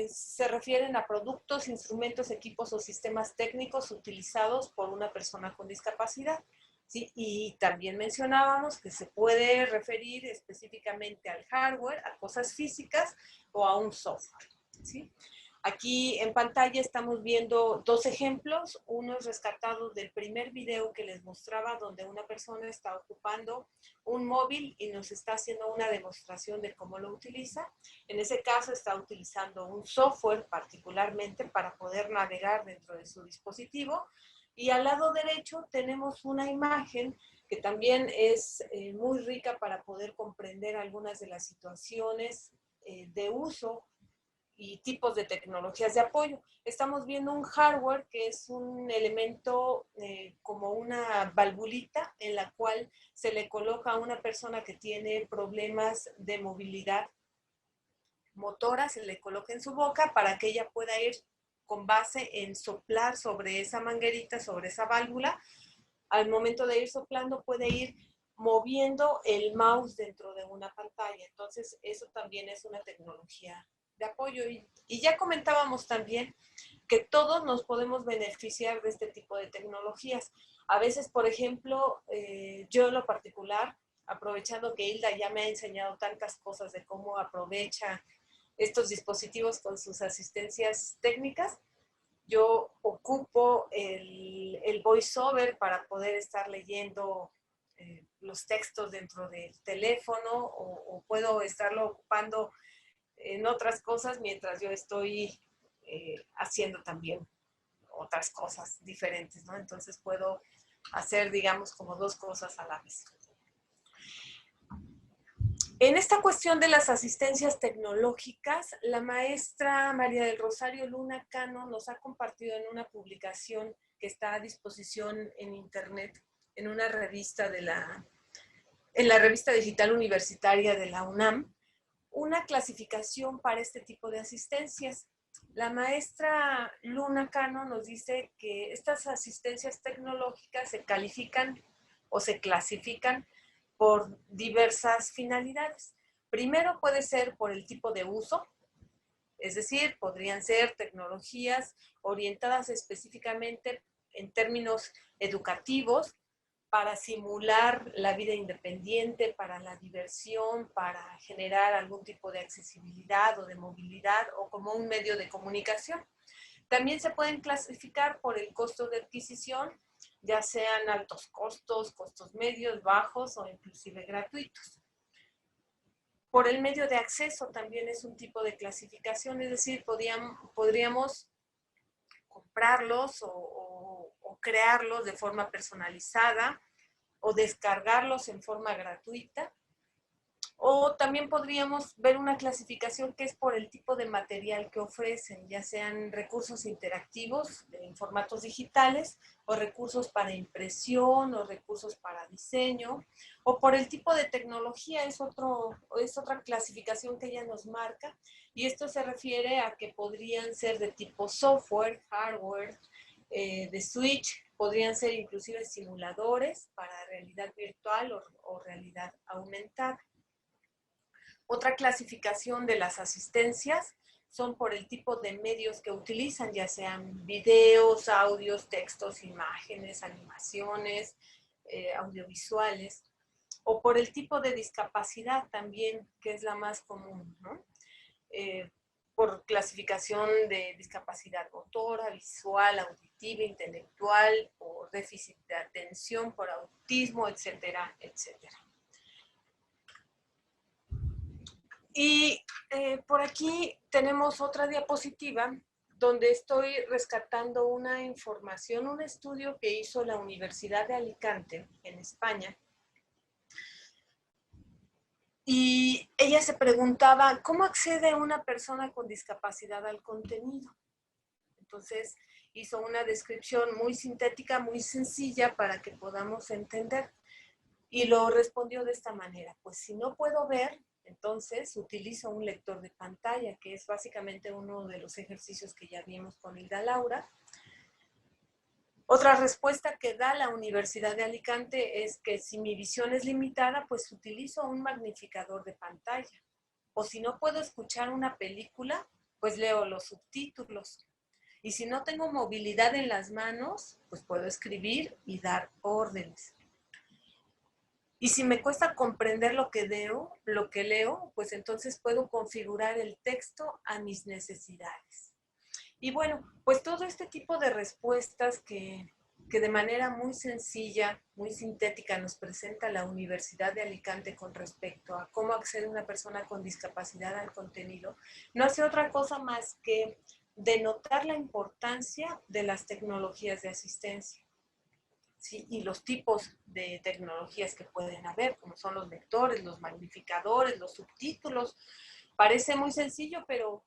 se refieren a productos, instrumentos, equipos o sistemas técnicos utilizados por una persona con discapacidad, ¿sí? Y también mencionábamos que se puede referir específicamente al hardware, a cosas físicas o a un software, ¿sí? Aquí en pantalla estamos viendo dos ejemplos. Uno es rescatado del primer video que les mostraba, donde una persona está ocupando un móvil y nos está haciendo una demostración de cómo lo utiliza. En ese caso está utilizando un software particularmente para poder navegar dentro de su dispositivo. Y al lado derecho tenemos una imagen que también es muy rica para poder comprender algunas de las situaciones de uso y tipos de tecnologías de apoyo. Estamos viendo un hardware que es un elemento como una valvulita en la cual se le coloca a una persona que tiene problemas de movilidad motora, se le coloca en su boca para que ella pueda ir con base en soplar sobre esa manguerita, sobre esa válvula. Al momento de ir soplando puede ir moviendo el mouse dentro de una pantalla. Entonces, eso también es una tecnología de apoyo. Y ya comentábamos también que todos nos podemos beneficiar de este tipo de tecnologías. A veces, por ejemplo, yo en lo particular, aprovechando que Hilda ya me ha enseñado tantas cosas de cómo aprovecha estos dispositivos con sus asistencias técnicas, yo ocupo el VoiceOver para poder estar leyendo los textos dentro del teléfono o puedo estarlo ocupando en otras cosas mientras yo estoy haciendo también otras cosas diferentes, ¿no? Entonces puedo hacer, digamos, como dos cosas a la vez. En esta cuestión de las asistencias tecnológicas, la maestra María del Rosario Luna Cano nos ha compartido en una publicación que está a disposición en internet, en una revista en la revista digital universitaria de la UNAM, una clasificación para este tipo de asistencias. La maestra Luna Cano nos dice que estas asistencias tecnológicas se califican o se clasifican por diversas finalidades. Primero puede ser por el tipo de uso, es decir, podrían ser tecnologías orientadas específicamente en términos educativos para simular la vida independiente, para la diversión, para generar algún tipo de accesibilidad o de movilidad o como un medio de comunicación. También se pueden clasificar por el costo de adquisición, ya sean altos costos, costos medios, bajos o inclusive gratuitos. Por el medio de acceso también es un tipo de clasificación, es decir, podríamos comprarlos o crearlos de forma personalizada o descargarlos en forma gratuita. O también podríamos ver una clasificación que es por el tipo de material que ofrecen, ya sean recursos interactivos en formatos digitales, o recursos para impresión, o recursos para diseño, o por el tipo de tecnología, es otra clasificación que ella nos marca, y esto se refiere a que podrían ser de tipo software, hardware, de switch, podrían ser inclusive simuladores para realidad virtual o realidad aumentada. Otra clasificación de las asistencias son por el tipo de medios que utilizan, ya sean videos, audios, textos, imágenes, animaciones, audiovisuales, o por el tipo de discapacidad también, que es la más común, ¿no? Por clasificación de discapacidad motora, visual, auditiva, intelectual, por déficit de atención, por autismo, etcétera, etcétera. Y por aquí tenemos otra diapositiva donde estoy rescatando una información, un estudio que hizo la Universidad de Alicante en España. Y ella se preguntaba, ¿cómo accede una persona con discapacidad al contenido? Entonces hizo una descripción muy sintética, muy sencilla para que podamos entender. Y lo respondió de esta manera, pues si no puedo ver, entonces utilizo un lector de pantalla, que es básicamente uno de los ejercicios que ya vimos con Hilda Laura. Otra respuesta que da la Universidad de Alicante es que si mi visión es limitada, pues utilizo un magnificador de pantalla. O si no puedo escuchar una película, pues leo los subtítulos. Y si no tengo movilidad en las manos, pues puedo escribir y dar órdenes. Y si me cuesta comprender lo que leo, pues entonces puedo configurar el texto a mis necesidades. Y bueno, pues todo este tipo de respuestas que de manera muy sencilla, muy sintética nos presenta la Universidad de Alicante con respecto a cómo accede una persona con discapacidad al contenido, no hace otra cosa más que denotar la importancia de las tecnologías de asistencia. ¿Sí? Y los tipos de tecnologías que pueden haber, como son los lectores, los magnificadores, los subtítulos. Parece muy sencillo, pero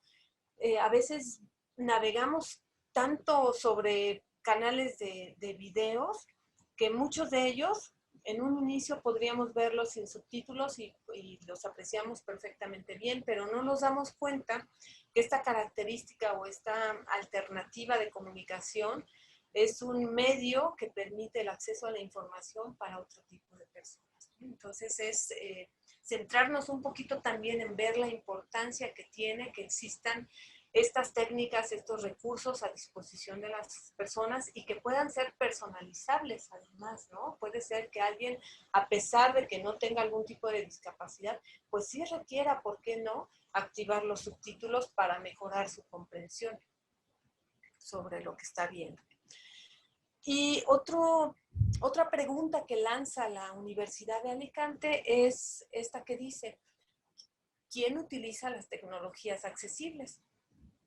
a veces navegamos tanto sobre canales de videos que muchos de ellos en un inicio podríamos verlos sin subtítulos y los apreciamos perfectamente bien, pero no nos damos cuenta que esta característica o esta alternativa de comunicación es un medio que permite el acceso a la información para otro tipo de personas. Entonces es centrarnos un poquito también en ver la importancia que tiene que existan estas técnicas, estos recursos a disposición de las personas y que puedan ser personalizables además, ¿no? Puede ser que alguien, a pesar de que no tenga algún tipo de discapacidad, pues sí requiera, ¿por qué no?, activar los subtítulos para mejorar su comprensión sobre lo que está viendo. Y otra pregunta que lanza la Universidad de Alicante es esta que dice, ¿quién utiliza las tecnologías accesibles?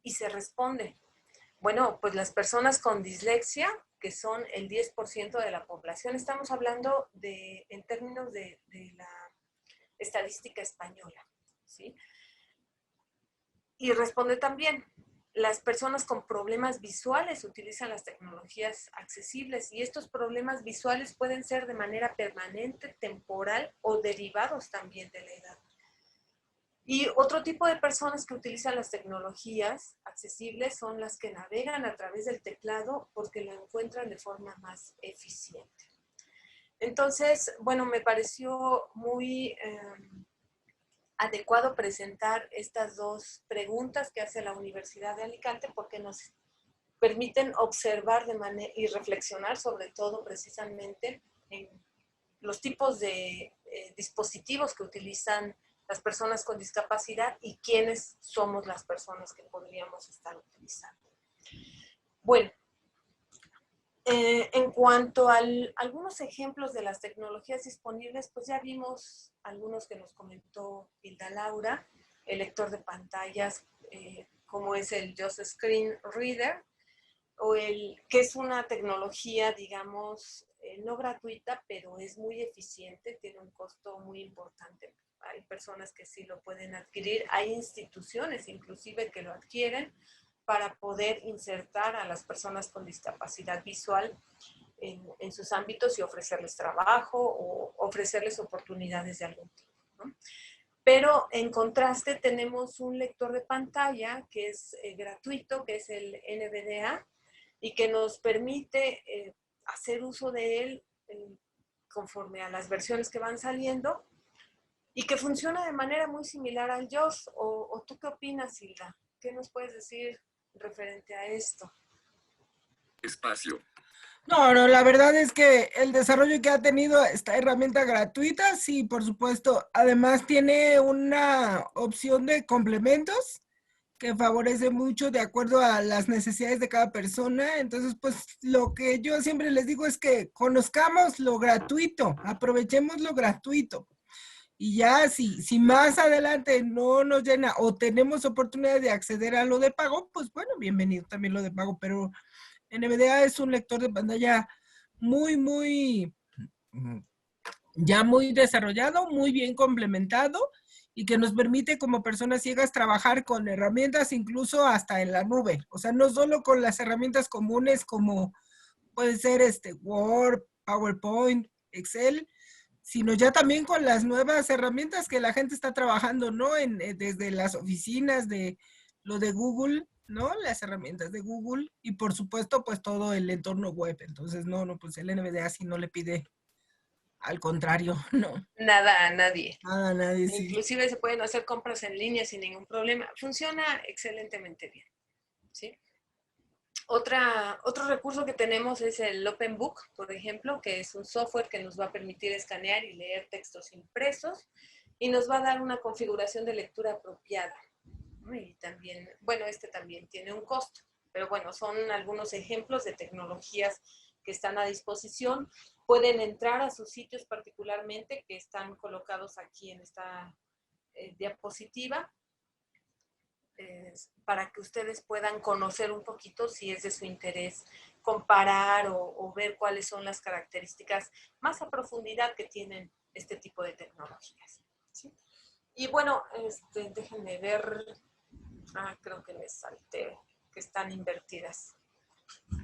Y se responde, bueno, pues las personas con dislexia, que son el 10% de la población, estamos hablando en términos de la estadística española, ¿sí? Y responde también, las personas con problemas visuales utilizan las tecnologías accesibles y estos problemas visuales pueden ser de manera permanente, temporal o derivados también de la edad. Y otro tipo de personas que utilizan las tecnologías accesibles son las que navegan a través del teclado porque lo encuentran de forma más eficiente. Entonces, bueno, me pareció muy adecuado presentar estas dos preguntas que hace la Universidad de Alicante porque nos permiten observar y reflexionar sobre todo precisamente en los tipos de dispositivos que utilizan las personas con discapacidad y quiénes somos las personas que podríamos estar utilizando. Bueno, en cuanto a algunos ejemplos de las tecnologías disponibles, pues ya vimos algunos que nos comentó Hilda Laura, el lector de pantallas, como es el Just Screen Reader, que es una tecnología, digamos, no gratuita, pero es muy eficiente, tiene un costo muy importante. Hay personas que sí lo pueden adquirir, hay instituciones inclusive que lo adquieren para poder insertar a las personas con discapacidad visual en sus ámbitos y ofrecerles trabajo o ofrecerles oportunidades de algún tipo, ¿no? Pero en contraste tenemos un lector de pantalla que es gratuito, que es el NVDA, y que nos permite hacer uso de él conforme a las versiones que van saliendo y que funciona de manera muy similar al JAWS. ¿O tú qué opinas, Hilda? ¿Qué nos puedes decir referente a esto? Espacio. No, la verdad es que el desarrollo que ha tenido esta herramienta gratuita, sí, por supuesto. Además tiene una opción de complementos que favorece mucho de acuerdo a las necesidades de cada persona. Entonces, pues lo que yo siempre les digo es que conozcamos lo gratuito, aprovechemos lo gratuito. Y ya si más adelante no nos llena o tenemos oportunidad de acceder a lo de pago, pues bueno, bienvenido también lo de pago, pero NVDA es un lector de pantalla ya muy desarrollado, muy bien complementado y que nos permite como personas ciegas trabajar con herramientas incluso hasta en la nube. O sea, no solo con las herramientas comunes como puede ser Word, PowerPoint, Excel, sino ya también con las nuevas herramientas que la gente está trabajando, ¿no? Desde las oficinas de lo de Google, ¿no? Las herramientas de Google y por supuesto pues todo el entorno web. Entonces pues el NVDA sí no le pide, al contrario, no. Nada a nadie. Nada a nadie, sí. Inclusive se pueden hacer compras en línea sin ningún problema. Funciona excelentemente bien, ¿sí? Otro recurso que tenemos es el Open Book, por ejemplo, que es un software que nos va a permitir escanear y leer textos impresos y nos va a dar una configuración de lectura apropiada. Y también, bueno, también tiene un costo, pero bueno, son algunos ejemplos de tecnologías que están a disposición. Pueden entrar a sus sitios particularmente que están colocados aquí en esta diapositiva para que ustedes puedan conocer un poquito si es de su interés comparar o ver cuáles son las características más a profundidad que tienen este tipo de tecnologías, ¿sí? Y bueno, déjenme ver, creo que me salté, que están invertidas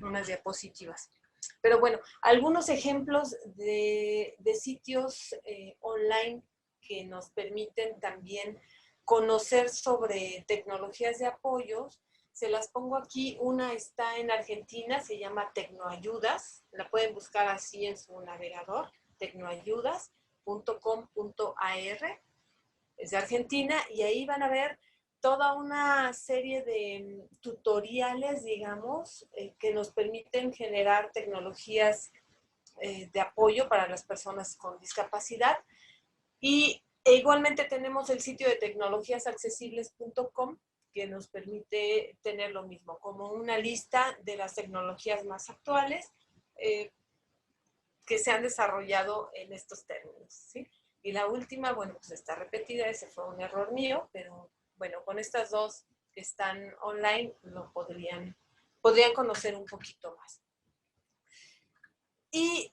unas diapositivas. Pero bueno, algunos ejemplos de sitios online que nos permiten también conocer sobre tecnologías de apoyos. Se las pongo aquí. Una está en Argentina, se llama Tecnoayudas. La pueden buscar así en su navegador, tecnoayudas.com.ar. Es de Argentina y ahí van a ver toda una serie de tutoriales, digamos, que nos permiten generar tecnologías de apoyo para las personas con discapacidad. E igualmente tenemos el sitio de tecnologiasaccesibles.com que nos permite tener lo mismo, como una lista de las tecnologías más actuales que se han desarrollado en estos términos, ¿sí? Y la última, bueno, pues está repetida, ese fue un error mío, pero bueno, con estas dos que están online lo podrían conocer un poquito más. Y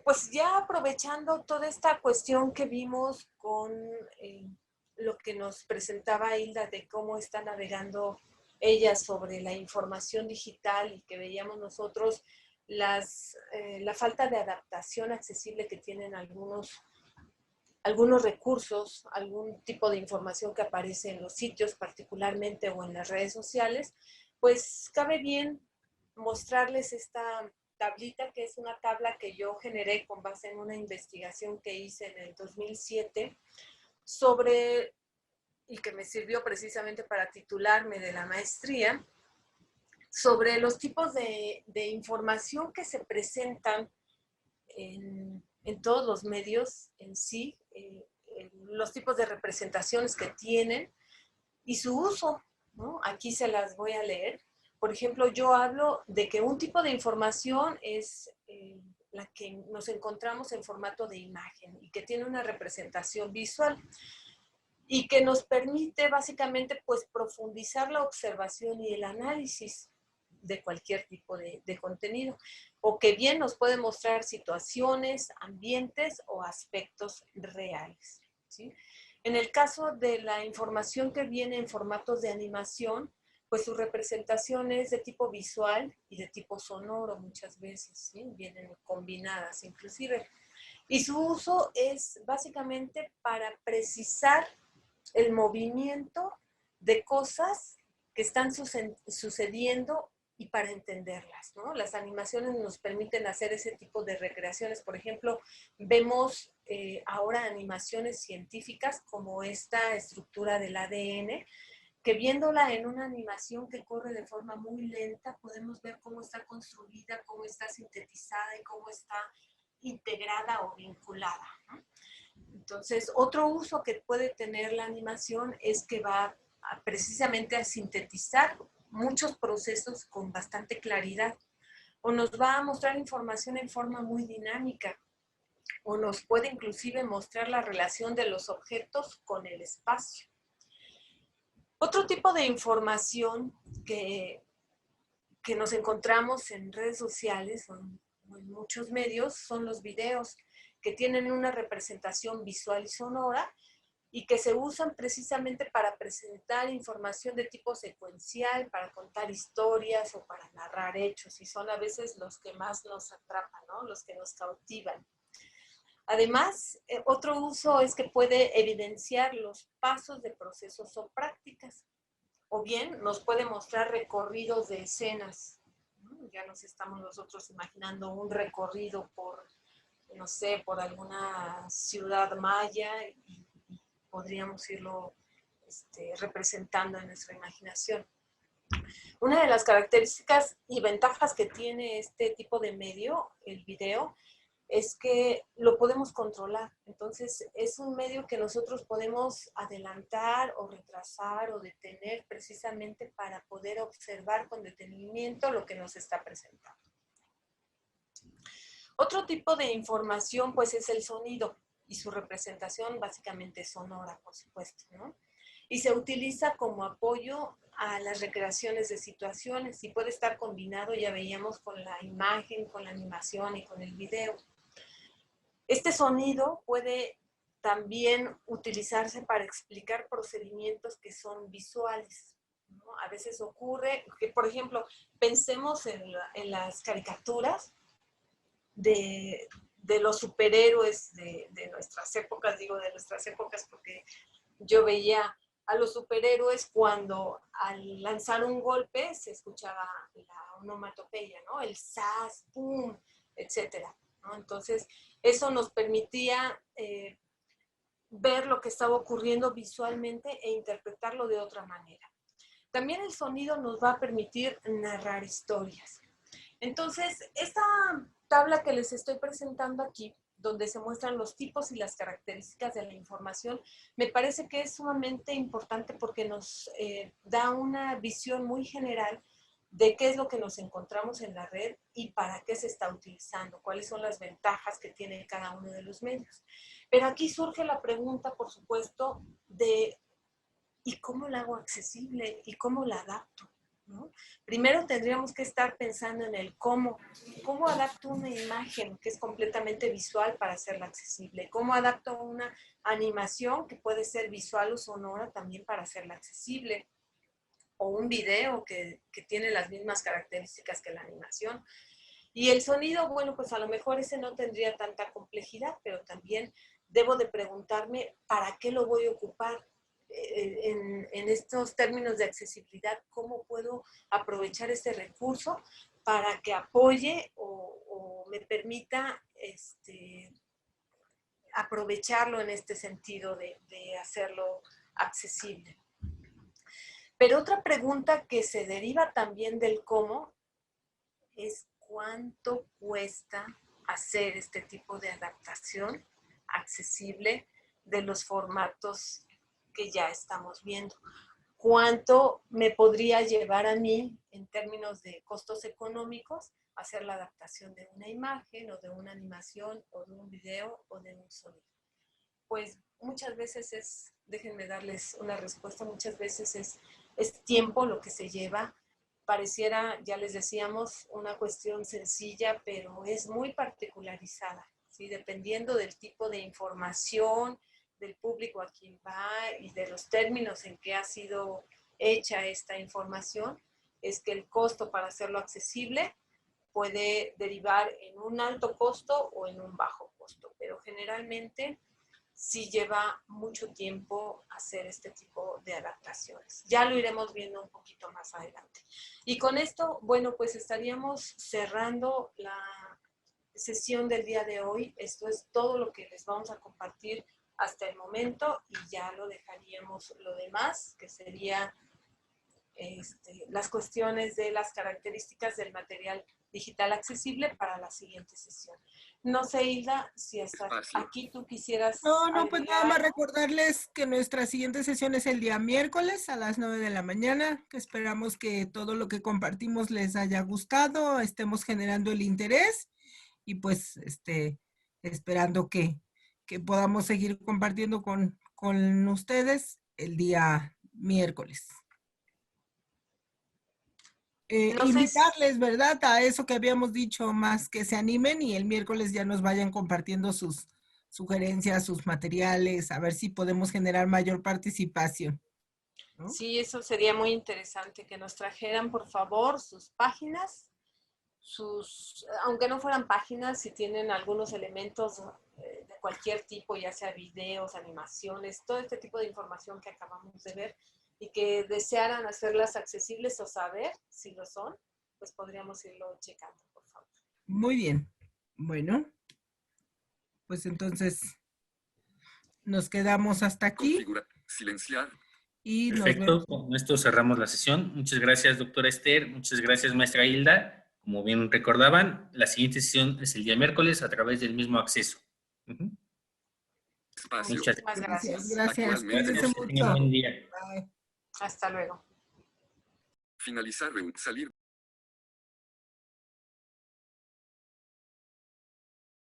pues ya aprovechando toda esta cuestión que vimos con lo que nos presentaba Hilda de cómo está navegando ella sobre la información digital y que veíamos nosotros la falta de adaptación accesible que tienen algunos recursos, algún tipo de información que aparece en los sitios particularmente o en las redes sociales, pues cabe bien mostrarles esta tablita, que es una tabla que yo generé con base en una investigación que hice en el 2007 y que me sirvió precisamente para titularme de la maestría, sobre los tipos de información que se presentan en todos los medios en sí, los tipos de representaciones que tienen y su uso, ¿no? Aquí se las voy a leer. Por ejemplo, yo hablo de que un tipo de información es la que nos encontramos en formato de imagen y que tiene una representación visual y que nos permite básicamente pues profundizar la observación y el análisis. de cualquier tipo de contenido, o que bien nos puede mostrar situaciones, ambientes o aspectos reales, ¿sí? En el caso de la información que viene en formatos de animación, pues su representación es de tipo visual y de tipo sonoro muchas veces, ¿sí? Vienen combinadas inclusive. Y su uso es básicamente para precisar el movimiento de cosas que están sucediendo y para entenderlas, ¿no? Las animaciones nos permiten hacer ese tipo de recreaciones. Por ejemplo, vemos ahora animaciones científicas como esta estructura del ADN, que viéndola en una animación que corre de forma muy lenta, podemos ver cómo está construida, cómo está sintetizada y cómo está integrada o vinculada, ¿no? Entonces, otro uso que puede tener la animación es que va precisamente a sintetizar muchos procesos con bastante claridad, o nos va a mostrar información en forma muy dinámica, o nos puede inclusive mostrar la relación de los objetos con el espacio. Otro tipo de información que nos encontramos en redes sociales o en muchos medios son los videos, que tienen una representación visual y sonora y que se usan precisamente para presentar información de tipo secuencial, para contar historias o para narrar hechos, y son a veces los que más nos atrapan, ¿no? Los que nos cautivan. Además, otro uso es que puede evidenciar los pasos de procesos o prácticas, o bien nos puede mostrar recorridos de escenas. Ya nos estamos nosotros imaginando un recorrido por, no sé, por alguna ciudad maya y podríamos irlo representando en nuestra imaginación. Una de las características y ventajas que tiene este tipo de medio, el video, es que lo podemos controlar. Entonces, es un medio que nosotros podemos adelantar o retrasar o detener precisamente para poder observar con detenimiento lo que nos está presentando. Otro tipo de información, pues, es el sonido y su representación básicamente sonora, por supuesto, ¿no? Y se utiliza como apoyo a las recreaciones de situaciones y puede estar combinado, ya veíamos, con la imagen, con la animación y con el video. Este sonido puede también utilizarse para explicar procedimientos que son visuales, ¿no? A veces ocurre que, por ejemplo, pensemos en las caricaturas de los superhéroes de nuestras épocas, digo de nuestras épocas porque yo veía a los superhéroes cuando al lanzar un golpe se escuchaba la onomatopeya, ¿no? El zas, pum, etcétera, ¿no? Entonces, eso nos permitía ver lo que estaba ocurriendo visualmente e interpretarlo de otra manera. También el sonido nos va a permitir narrar historias. Entonces, esta tabla que les estoy presentando aquí, donde se muestran los tipos y las características de la información, me parece que es sumamente importante porque nos da una visión muy general de qué es lo que nos encontramos en la red y para qué se está utilizando, cuáles son las ventajas que tiene cada uno de los medios. Pero aquí surge la pregunta, por supuesto, de ¿y cómo la hago accesible? ¿Y cómo la adapto? ¿No? Primero tendríamos que estar pensando en el cómo adapto una imagen que es completamente visual para hacerla accesible, cómo adapto una animación que puede ser visual o sonora también para hacerla accesible, o un video que tiene las mismas características que la animación. Y el sonido, bueno, pues a lo mejor ese no tendría tanta complejidad, pero también debo de preguntarme ¿para qué lo voy a ocupar? En estos términos de accesibilidad, ¿cómo puedo aprovechar este recurso para que apoye o me permita aprovecharlo en este sentido de hacerlo accesible? Pero otra pregunta que se deriva también del cómo es ¿cuánto cuesta hacer este tipo de adaptación accesible de los formatos que ya estamos viendo? ¿Cuánto me podría llevar a mí en términos de costos económicos hacer la adaptación de una imagen o de una animación o de un video o de un sonido? Pues muchas veces déjenme darles una respuesta, muchas veces es tiempo lo que se lleva pareciera, ya les decíamos, una cuestión sencilla, pero es muy particularizada, ¿sí? Dependiendo del tipo de información, del público a quien va y de los términos en que ha sido hecha esta información, es que el costo para hacerlo accesible puede derivar en un alto costo o en un bajo costo, pero generalmente sí lleva mucho tiempo hacer este tipo de adaptaciones. Ya lo iremos viendo un poquito más adelante. Y con esto, bueno, pues estaríamos cerrando la sesión del día de hoy. Esto es todo lo que les vamos a compartir hasta el momento y ya lo dejaríamos lo demás, que sería las cuestiones de las características del material digital accesible para la siguiente sesión. No sé, Hilda, si hasta aquí tú quisieras... No, pues nada más recordarles que nuestra siguiente sesión es el día miércoles a las 9 de la mañana, que esperamos que todo lo que compartimos les haya gustado, estemos generando el interés y pues esperando que podamos seguir compartiendo con ustedes el día miércoles. Invitarles, ¿verdad? A eso que habíamos dicho, más que se animen y el miércoles ya nos vayan compartiendo sus sugerencias, sus materiales, a ver si podemos generar mayor participación, ¿no? Sí, eso sería muy interesante, que nos trajeran, por favor, sus páginas, aunque no fueran páginas, si tienen algunos elementos de cualquier tipo, ya sea videos, animaciones, todo este tipo de información que acabamos de ver, y que desearan hacerlas accesibles o saber si lo son, pues podríamos irlo checando, por favor. Muy bien. Bueno, pues entonces nos quedamos hasta aquí. Configurar, silenciar. Y perfecto, con esto cerramos la sesión. Muchas gracias, doctora Esther. Muchas gracias, maestra Hilda. Como bien recordaban, la siguiente sesión es el día miércoles a través del mismo acceso. Muchas gracias. Gracias. Cuídense mucho. Buen día. Bye. Hasta luego. Finalizar, salir.